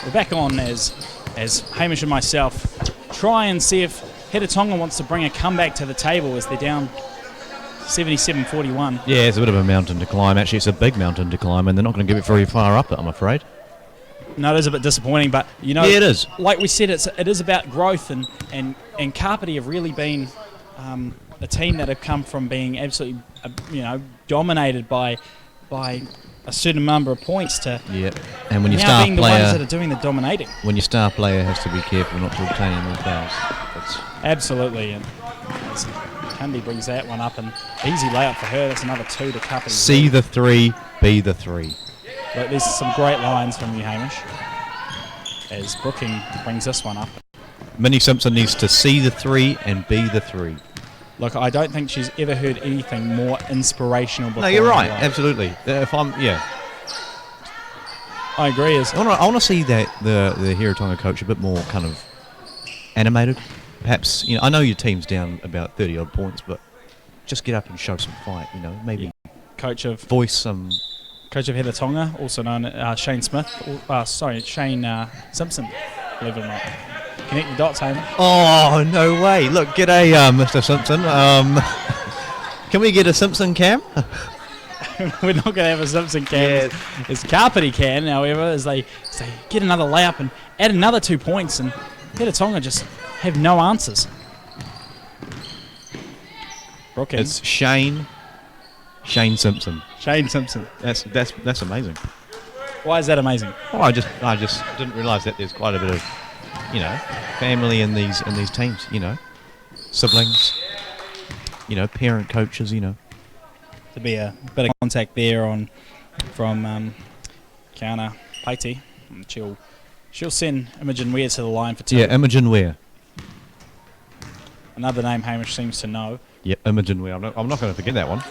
We're back on as Hamish and myself try and see if Heretaunga wants to bring a comeback to the table as they're down 77-41. Yeah, it's a bit of a mountain to climb. Actually, it's a big mountain to climb, and they're not going to give it very far up, I'm afraid. No, it is a bit disappointing, but yeah, it is. Like we said, it is about growth, and Kapiti have really been a team that have come from being absolutely dominated by a certain number of points to and when your now star being player, the ones that are doing the dominating. When your star player has to be careful not to obtain any more fouls. Absolutely, and Candy brings that one up, and easy layup for her. That's another 2 to Kapiti. See the 3, be the 3. Look, there's some great lines from you, Hamish, as Brooking brings this one up. Minnie Simpson needs to see the 3 and be the 3. Look, I don't think she's ever heard anything more inspirational before. No, you're right. In her life. Absolutely. I agree. I want to see that the Heretaunga coach a bit more kind of animated. Perhaps, I know your team's down about 30 odd points, but just get up and show some fight. Maybe voice some. Coach of Heretaunga, also known as Shane Smith. Shane Simpson. Believe it or not. Connect the dots, Hamish. Oh, no way. Look, g'day, Mr. Simpson. Can we get a Simpson cam? We're not going to have a Simpson cam. As Kapiti can, however, as they get another layup and add another 2 points, and Heretaunga just have no answers. Brookings. It's Shane Simpson. Shane Simpson. That's amazing. Why is that amazing? Oh, I just didn't realise that there's quite a bit of family in these teams. Siblings. Parent coaches. To be a bit of contact there from Kiana Paiti. She'll send Imogen Ware to the line for 2. Yeah, Imogen Ware. Another name Hamish seems to know. Yeah, Imogen Ware. I'm not going to forget that one.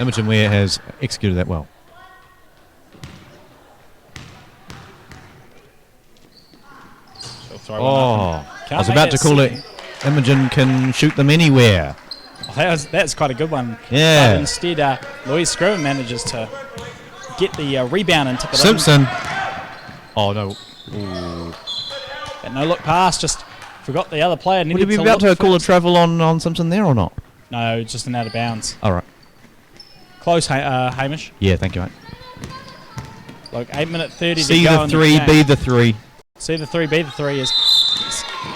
Imogen Ware has executed that well. She'll throw one up. I was about to call it Imogen can shoot them anywhere. That's quite a good one. Yeah. But instead, Louise Scriven manages to get the rebound and tip it Simpson. Oh, no. Ooh. But no look pass, just forgot the other player. Would you be about to call a travel on Simpson there or not? No, just an out of bounds. All right. Close, Hamish. Yeah, thank you, mate. Look, 8:30 to go. See the 3, be the 3. See the 3, be the 3 is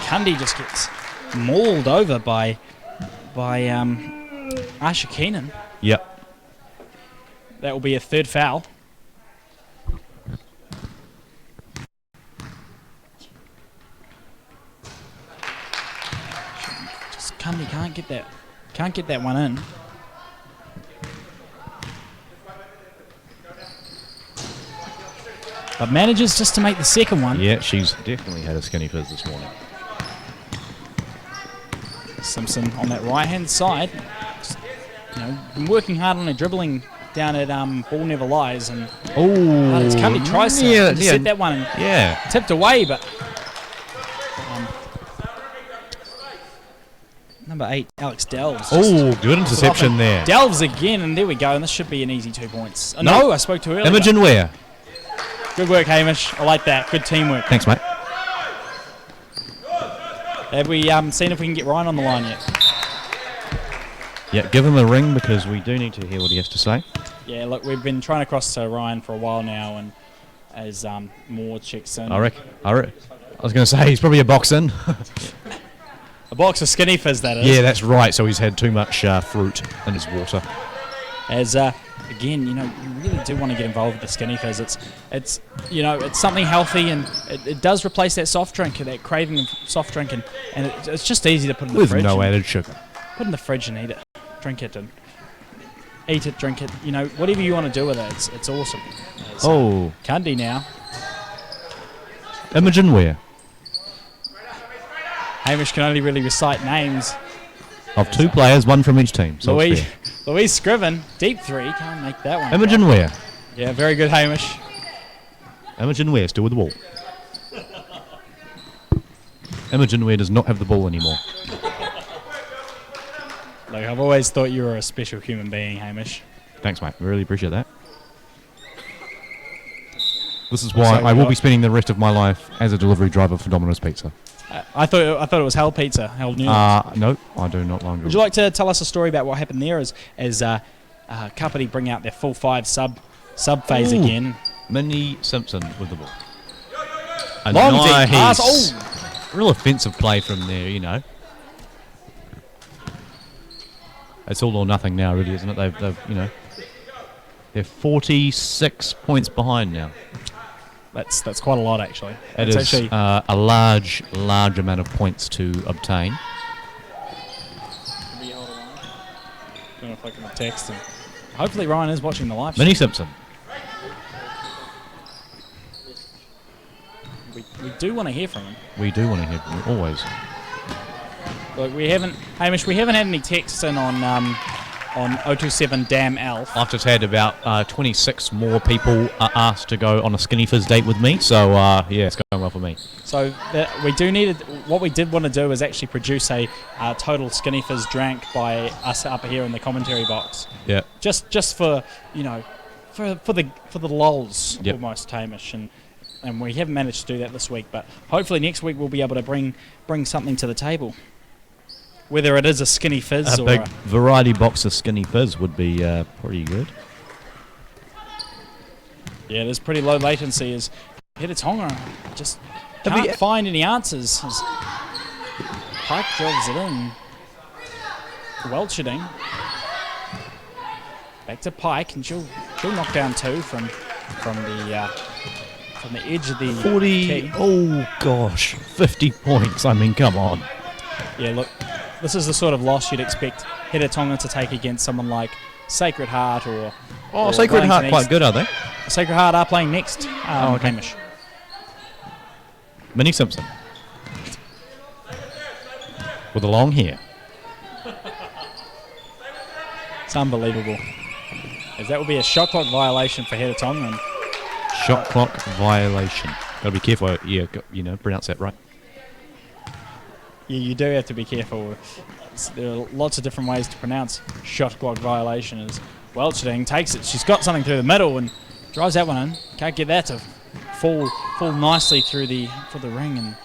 Kundi just gets mauled over by by Asha Keenan. Yep. That will be a third foul. Just can't get that one in. But manages just to make the second one. Yeah, she's definitely had a skinny fizz this morning. Simpson on that right-hand side. Just, been working hard on her dribbling down at Ball Never Lies. And it's Kapiti tries to set that one. Yeah. Tipped away, but number 8, Alex Delves. Oh, good interception there. Delves again, and there we go. And this should be an easy 2 points. No, I spoke too early. Imogen Ware. Good work, Hamish. I like that. Good teamwork. Thanks, mate. Have we seen if we can get Ryan on the line yet? Yeah, give him a ring because we do need to hear what he has to say. Yeah, look, we've been trying to cross to Ryan for a while now, and as more checks in. I was going to say he's probably a box in. A box of skinny fizz, that is. Yeah, that's right. So he's had too much fruit in his water. As again, you really do want to get involved with the skinny fizz. It's something healthy, and it does replace that soft drink, that craving of soft drink, and it's just easy to put in the fridge. With no added sugar. Put in the fridge and eat it, drink it, and eat it, drink it. Whatever you want to do with it, it's awesome. Kandi now. Imogen Ware. Hamish can only really recite names Of 2 players, 1 from each team. So Louise Scriven, deep 3, can't make that one. Imogen Ware. Yeah, very good, Hamish. Imogen Ware still with the ball. Imogen Ware does not have the ball anymore. Look, I've always thought you were a special human being, Hamish. Thanks, mate. Really appreciate that. This is why I will be spending the rest of my life as a delivery driver for Domino's Pizza. I thought it was Hell Pizza, Hell New. No, I do not longer. Would you like to tell us a story about what happened there as Kapiti bring out their full 5 sub phase again? Minnie Simpson with the ball. A long deep pass. Real offensive play from there, It's all or nothing now, really, isn't it? They've they're 46 points behind now. That's quite a lot, actually. It is actually a large amount of points to obtain. I don't know if I can text him. Hopefully Ryan is watching the live stream. Minnie Simpson. We do want to hear from him. We do want to hear from him, always. Look, Hamish, we haven't had any texts in on 027 Damn Elf. I've just had about 26 more people asked to go on a Skinny Fizz date with me, so it's going well for me. So what we did want to do is actually produce a total Skinny Fizz drank by us up here in the commentary box. Yeah. Just for for the lols, yep. Almost, Hamish, and we haven't managed to do that this week, but hopefully next week we'll be able to bring something to the table. Whether it is a Skinny Fizz or a big variety box of Skinny Fizz would be pretty good. Yeah, it is pretty low latency as Heretaunga just can't find any answers. As Pike drives it in. Welcherding. Back to Pike, and she'll knock down 2 from the edge of the 40. key. Oh gosh, 50 points. I mean, come on. Yeah, look. This is the sort of loss you'd expect Heretaunga to take against someone like Sacred Heart or Sacred Heart quite good, are they? Sacred Heart are playing next. Okay. Hamish. Minnie Simpson. With a long hair. It's unbelievable. As that will be a shot clock violation for Heretaunga. Shot clock violation. Got to be careful. Yeah, pronounce that right. Yeah, you do have to be careful. There are lots of different ways to pronounce shot clock violation. As Welcherding takes it, she's got something through the middle and drives that one in. Can't get that to fall nicely for the ring, and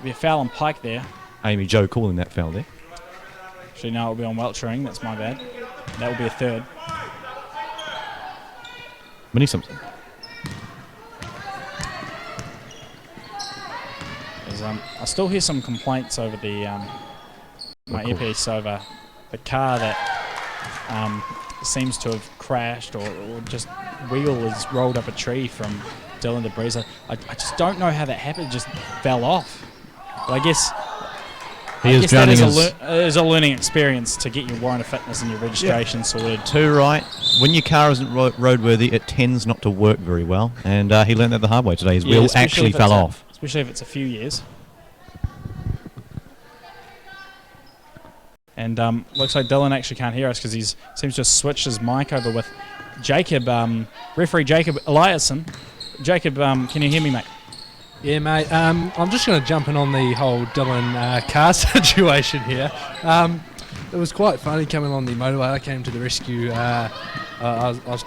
be a foul on Pike there. Amy Jo calling that foul there. Actually, no, it'll be on Welcherding. That's my bad. That will be a third. Minnie Simpson. I still hear some complaints over the my earpiece over the car that seems to have crashed or just wheel has rolled up a tree from Dylan DeBreza. I just don't know how that happened. It just fell off. But I guess that is a learning experience to get your warrant of fitness and your registration sorted. Too right. When your car isn't roadworthy, it tends not to work very well. And he learned that the hard way today. His wheel actually fell off. Especially if it's a few years. And looks like Dylan actually can't hear us because he seems to have switched his mic over with Jacob, referee Jacob Eliasson. Jacob, can you hear me, mate? Yeah, mate. I'm just going to jump in on the whole Dylan car situation here. It was quite funny coming on the motorway. I came to the rescue. I was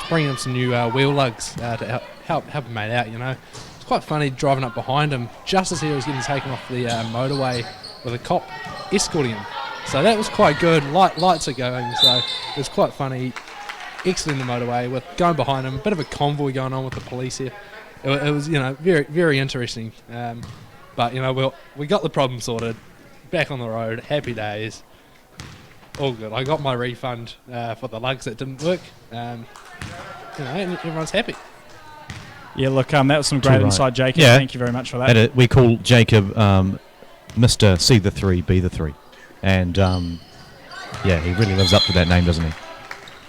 bringing him some new wheel lugs to help him mate out, you know. It's quite funny driving up behind him just as he was getting taken off the motorway with a cop escorting him. So that was quite good. Lights are going, so it was quite funny exiting the motorway with going behind him. A bit of a convoy going on with the police here. It was, you know, very, very interesting. But, you know, we got the problem sorted. Back on the road. Happy days. All good. I got my refund for the lugs that didn't work. You know, and everyone's happy. Yeah, look, that was some great insight, Jacob. Yeah. Thank you very much for that. We call Jacob Mr. See the 3, be the 3. And, yeah, he really lives up to that name, doesn't he?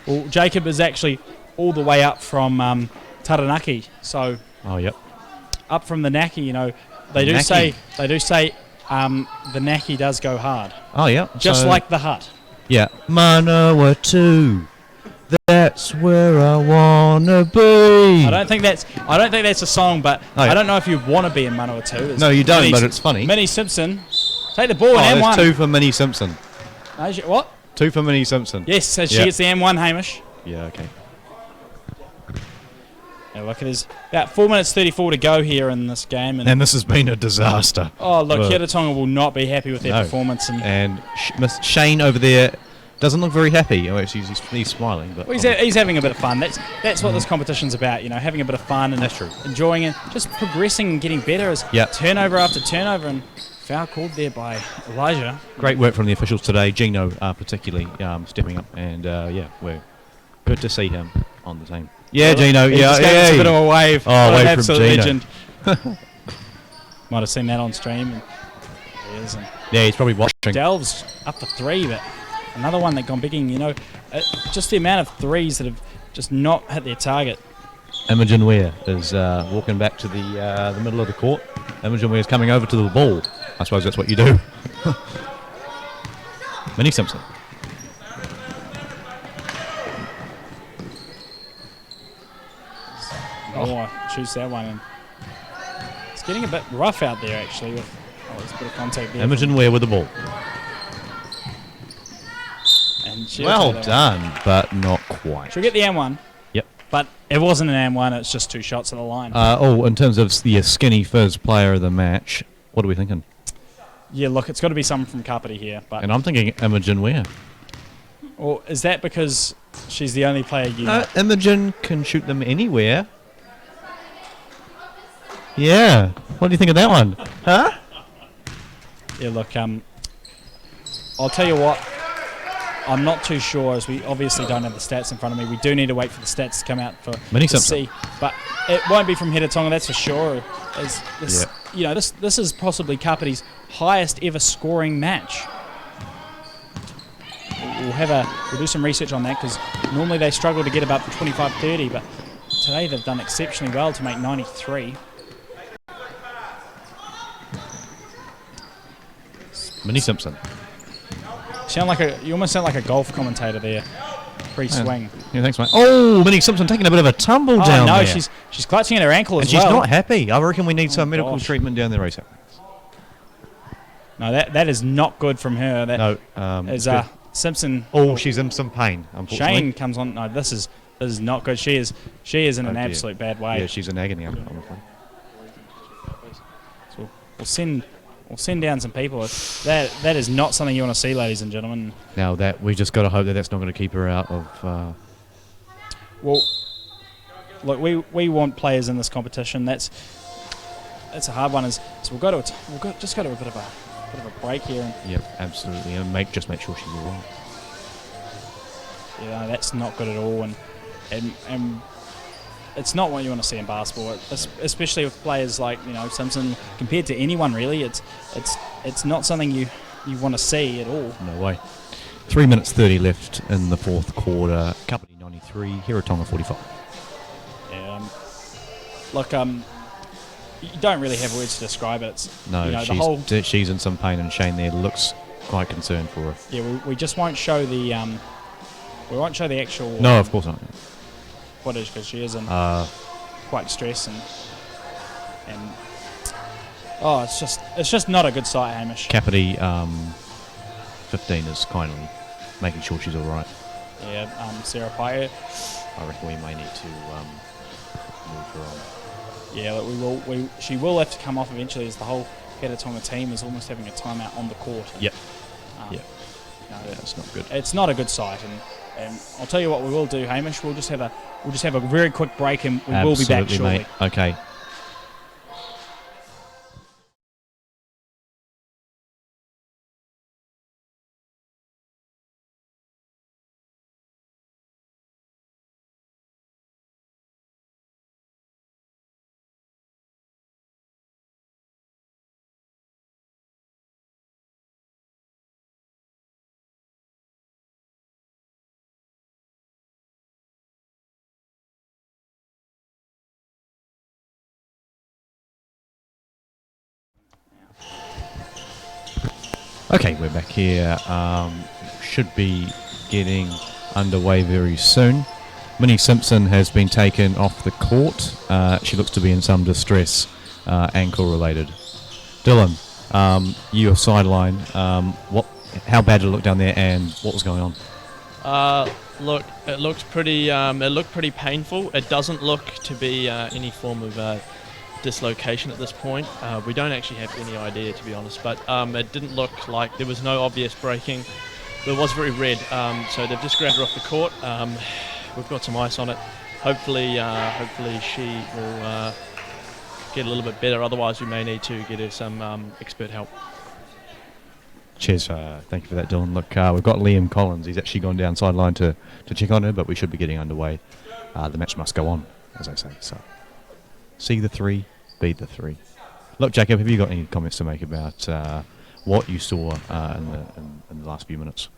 Well, Jacob is actually all the way up from Taranaki. So, up from the Naki, you know, they do say the Naki does go hard. Oh yeah, just like the hut. Yeah, Manawatu, that's where I wanna be. I don't think that's a song, but I don't know if you want to be in Manawatu. No, you don't, but it's funny. Minnie Simpson, take the ball and M1. There's 2 for Minnie Simpson. What? 2 for Minnie Simpson. Yes, so she gets the M1, Hamish. Yeah, okay. Look, there's about 4 minutes 34 to go here in this game, and this has been a disaster. Oh, look, Heretaunga will not be happy with their performance. And Shane over there doesn't look very happy. Oh, actually, he's smiling, but well, he's having a bit of fun. That's what this competition's about, you know, having a bit of fun and enjoying it, just progressing and getting better as turnover after turnover. And foul called there by Elijah. Great work from the officials today. Gino particularly stepping up, and we're good to see him on the team. Yeah, Gino. Just gave us a bit of a wave. Oh, wave from Gino. Legend. Might have seen that on stream. And yeah, he's probably watching. Delves up for 3, but another one that gone bigging. You know, just the amount of threes that have just not hit their target. Imogen Ware is walking back to the middle of the court. Imogen Ware is coming over to the ball. I suppose that's what you do. Minnie Simpson. Shoots that one. And it's getting a bit rough out there, actually. There's a bit of contact there. Imogen Ware with the ball. And well done, but not quite. She'll get the M1. Yep. But it wasn't an M1, it's just 2 shots at the line. In terms of the skinny fizz player of the match, what are we thinking? Yeah, look, it's got to be someone from Kapiti here. And I'm thinking Imogen Ware. Or is that because she's the only player you know? Imogen can shoot them anywhere. Yeah. What do you think of that one? Huh? Yeah, look, I'll tell you what. I'm not too sure, as we obviously don't have the stats in front of me. We do need to wait for the stats to come out to see. But it won't be from Heretaunga, that's for sure. You know, this is possibly Kapiti's highest ever scoring match. We'll do some research on that, because normally they struggle to get about 25-30, but today they've done exceptionally well to make 93. Minnie Simpson. You almost sound like a golf commentator there, pre-swing. Yeah, thanks, mate. Oh, Minnie Simpson taking a bit of a tumble down there. No, she's clutching at her ankle and as well. And she's not happy. I reckon we need some medical treatment down there, Racer. No, that is not good from her. Simpson. Oh, she's in some pain, unfortunately. Shane comes on. No, this is not good. She is in an absolute bad way. Yeah, she's in agony, I'm afraid. So we'll send down some people. That is not something you want to see, ladies and gentlemen. Now we just got to hope that that's not going to keep her out of. Well, look, we want players in this competition. That's a hard one. So we'll just go to a bit of a bit of a break here. And Yep, absolutely. And just make sure she's all right. yeah, that's not good at all. And it's not what you want to see in basketball, especially with players like Simpson. Compared to anyone really, it's not something you want to see at all. No way. 3 minutes 30 left in the fourth quarter. Kapiti 93, Heretaunga 45. Yeah, look, you don't really have words to describe it. It's, No, she's in some pain, and Shane there looks quite concerned for her. Yeah, we just won't show the actual. No, of course not. Footage because she is in quite distressed and it's just not a good sight, Hamish. Kapiti 15 is kindly making sure she's all right. Yeah, Sarah Pye. I reckon we may need to move her on. Yeah, look, she will have to come off eventually, as the whole Heretaunga team is almost having a timeout on the court. Yep. Yeah, it's not good. It's not a good sight, and I'll tell you what we will do, Hamish. We'll just have a very quick break, and we will be back shortly. Mate. Okay. Okay, we're back here. Should be getting underway very soon. Minnie Simpson has been taken off the court. She looks to be in some distress, ankle related. Dylan, you are sideline. How bad did it look down there, and what was going on? Look, it looked pretty painful. It doesn't look to be any form of dislocation at this point. We don't actually have any idea, to be honest, but it didn't look like there was no obvious breaking. But it was very red, so they've just grabbed her off the court. We've got some ice on it. Hopefully she will get a little bit better. Otherwise, we may need to get her some expert help. Cheers. Thank you for that, Dylan. Look, we've got Liam Collins. He's actually gone down sideline to check on her, but we should be getting underway. The match must go on, as I say. So, see the 3, be the 3. Look, Jacob, have you got any comments to make about what you saw in the last few minutes?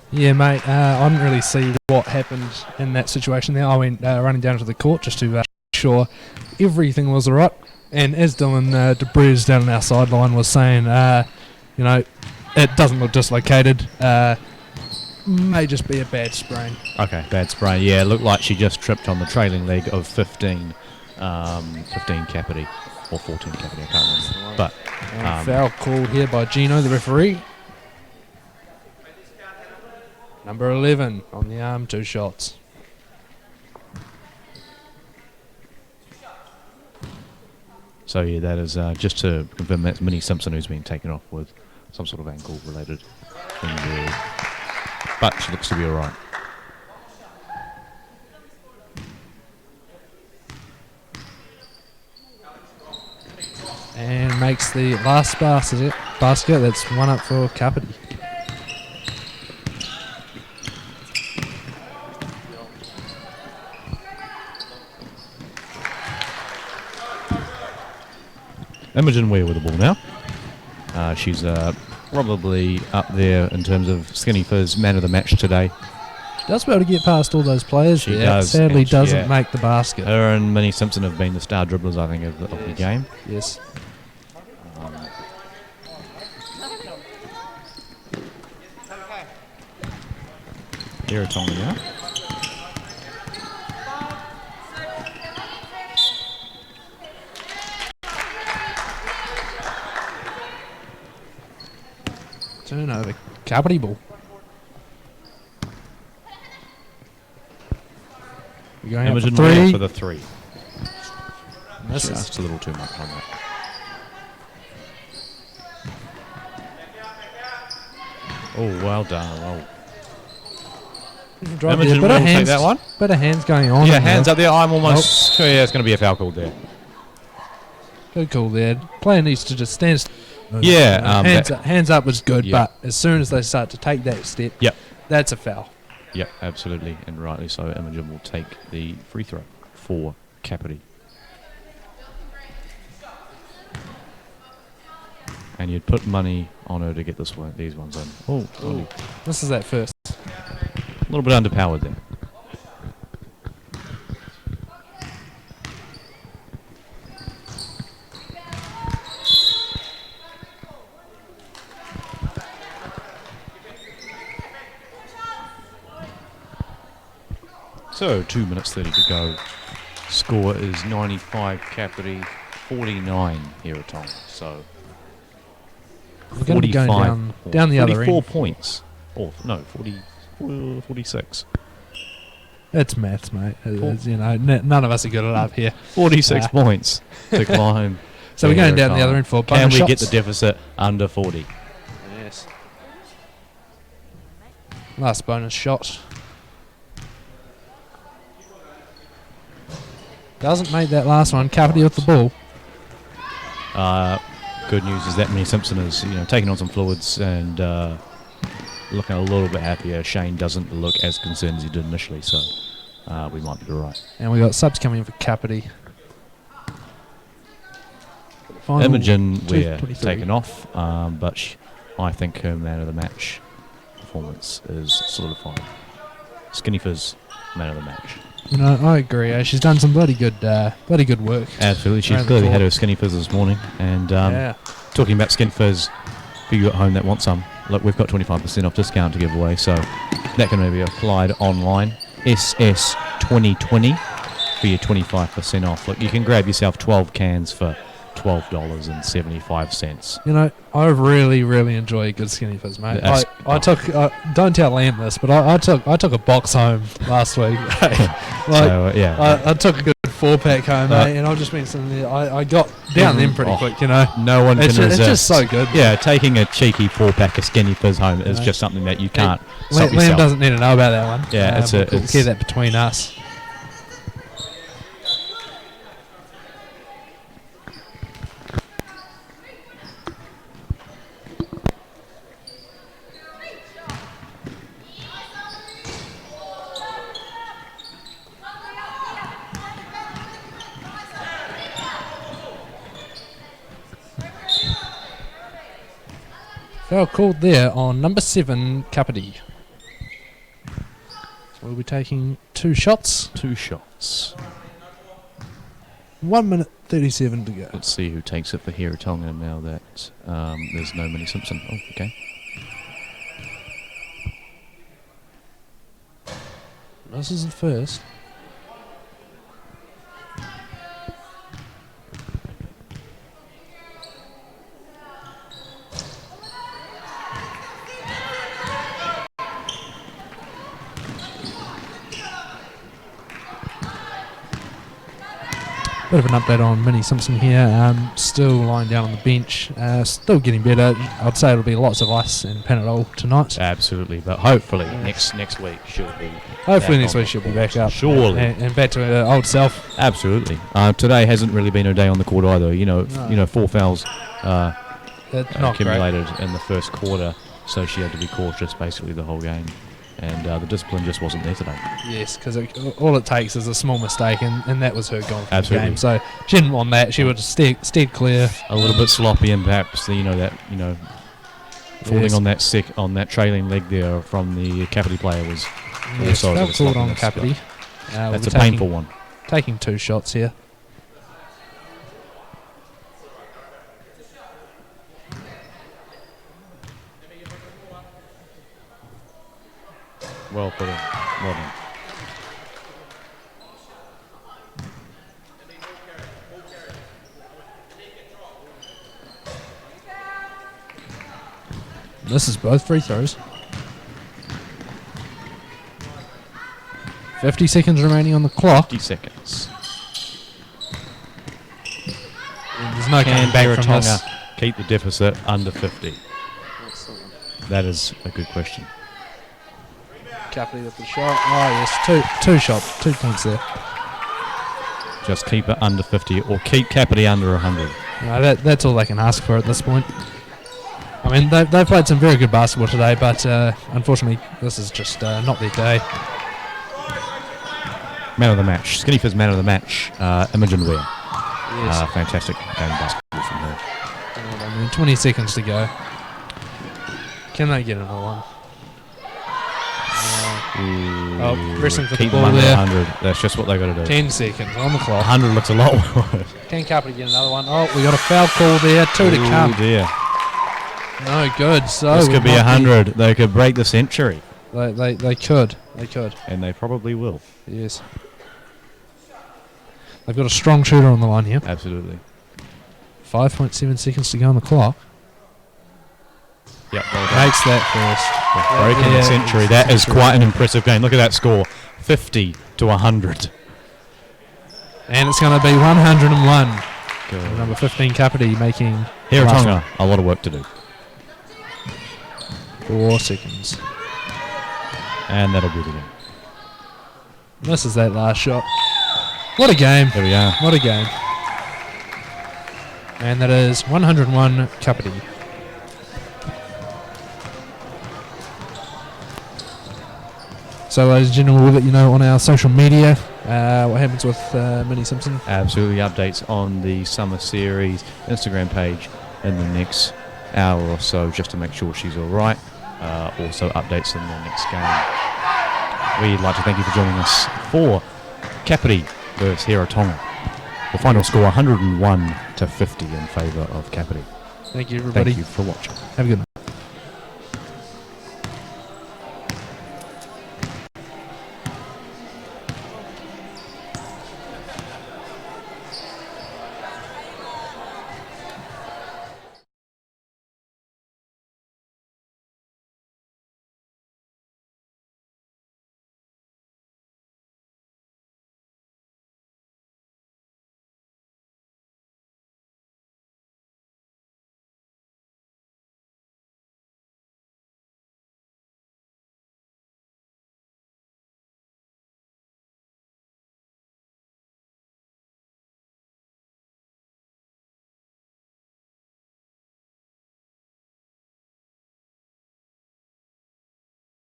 Yeah, mate. I didn't really see what happened in that situation there. I went running down to the court just to make sure everything was all right. And as Dylan DeBrez down on our sideline was saying, it doesn't look dislocated. May just be a bad sprain. Okay, bad sprain. Yeah, it looked like she just tripped on the trailing leg of 15 Kapiti, or 14 Kapiti, I can't remember. But foul called here by Gino, the referee. Number 11 on the arm, 2 shots. So yeah, that is just to confirm, that's Minnie Simpson who's been taken off with some sort of ankle-related injury, but she looks to be all right. And makes the last basket. That's one up for Kapiti. Imogen Weir with the ball now. She's probably up there in terms of Skinny Fizz man of the match today. She does well to get past all those players. She does. Sadly doesn't make the basket. Her and Minnie Simpson have been the star dribblers, I think, of the game. Yes. Heretaunga now. Turnover. Kapiti ball. We're going Imogen up for 3. Weir for the 3. Misses. Just a little too much on that. Oh, well done. Oh. Imogen will take that one. Bit of hands going on. Yeah, hands up there. I'm almost... Oh, yeah, it's going to be a foul called there. Good call there. Player needs to just stand. Yeah, hands up was good, Yeah. but as soon as they start to take that step, Yep. that's a foul. Yep, absolutely, and rightly so. Imogen will take the free throw for Kapiti. And you'd put money on her to get these ones in. Oh, a This is that first. little bit underpowered there. So 2 minutes 30 to go. Score is 95 Kapiti, 49 Heretaunga. So We're going to be going 45 down the other 44 end. points. Or no, 46. It's maths, mate. None of us are good enough here. 46 points to climb. So we're going down the other end for Can bonus we shots. get the deficit under 40? Yes. Last bonus shot. Doesn't make that last one. Kapiti with the ball. Good news is that Minnie Simpson is taking on some fluids and looking a little bit happier. Shane doesn't look as concerned as he did initially, so we might be all right. And we got subs coming in for Kapiti. Final Imogen, we're 2:23. taken off, but I think her man of the match performance is solidified. Skinny Fizz, man of the match. I agree. She's done some bloody good work. Absolutely, she's Around the clearly had court. her Skinny Fizz this morning. And talking about Skin Fizz, for you at home that want some, look, we've got 25% off discount to give away, so that can maybe be applied online. SS2020 for your 25% off. Look, you can grab yourself 12 cans for $12.75. I really, really enjoy a good Skinny Fizz, mate. That's- I took. Don't tell Liam this, but I took a box home last week. I took a good 4-pack home, mate, and I've just been sitting there. I got down them pretty quick, No one It's can just, resist. it's just so good. Yeah, taking a cheeky 4-pack of Skinny Fizz home is just something that you can't stop Liam yourself. doesn't need to know about that one. Yeah, we'll it's- keep that between us. Foul called there on number 7, Kapiti. So we'll be taking 2 shots. 2 shots. 1 minute 37 to go. Let's see who takes it for Heretaunga now that there's no Minnie Simpson. Oh, okay. This is the first. Bit of an update on Minnie Simpson here. Still lying down on the bench. Still getting better. I'd say it'll be lots of ice and Panadol tonight. Absolutely, but hopefully next week she'll be. Hopefully back next on week she'll be back up. Surely. And back to her old self. Absolutely. Today hasn't really been her day on the court either. 4 fouls That's not great. accumulated in the first quarter, so she had to be cautious basically the whole game. And the discipline just wasn't there today. Yes, because all it takes is a small mistake, and that was her gone from the Absolutely. game. So she didn't want that. She would have steered clear. A little bit sloppy, and perhaps falling Yes. on that trailing leg there from the Kapiti player was Yes, also a foul bit of called on sloppiness, Kapiti. but That's a painful one. Taking 2 shots here. Well put in. Well done. This is both free throws. 50 seconds remaining on the clock. 50 seconds. There's no coming Can back from this. Heretaunga keep the deficit under 50? That is a good question. Kapiti with the shot. Oh yes, two shots, 2 points there. Just keep it under 50 or keep Kapiti under 100. No, that's all they can ask for at this point. I mean, they've played some very good basketball today, but unfortunately, this is just not their day. Man of the match. Skinny Fizz man of the match. Imogen Ware. Yes. Fantastic game of basketball from her. I mean, 20 seconds to go. Can they get another one? Oh, wrestling for Keep the ball them under there. 100. That's just what they got to do. 10 seconds on the clock. 100 looks a lot worse. Can Kapiti get another one? Oh, we got a foul call there. 2 to come. Oh dear. No good. So This could be 100. They could break the century. They could. They could. And they probably will. Yes. They've got a strong shooter on the line here. Absolutely. 5.7 seconds to go on the clock. Yep. Well done. Makes that first. Breaking Yeah, the century. it's That is century. quite an impressive game. Look at that score. 50 to 100. And it's going to be 101. Good. Number 15 Kapiti making Heretaunga, a lot of work to do. 4 seconds. And that'll be the game. Misses that last shot. What a game. There we are. What a game. And that is 101 Kapiti. So, ladies and gentlemen, we'll let you know on our social media what happens with Minnie Simpson. Absolutely. Updates on the Summer Series Instagram page in the next hour or so just to make sure she's all right. Also updates in the next game. We'd like to thank you for joining us for Kapiti versus Heretaunga. The final score 101 to 50 in favour of Kapiti. Thank you, everybody. Thank you for watching. Have a good night.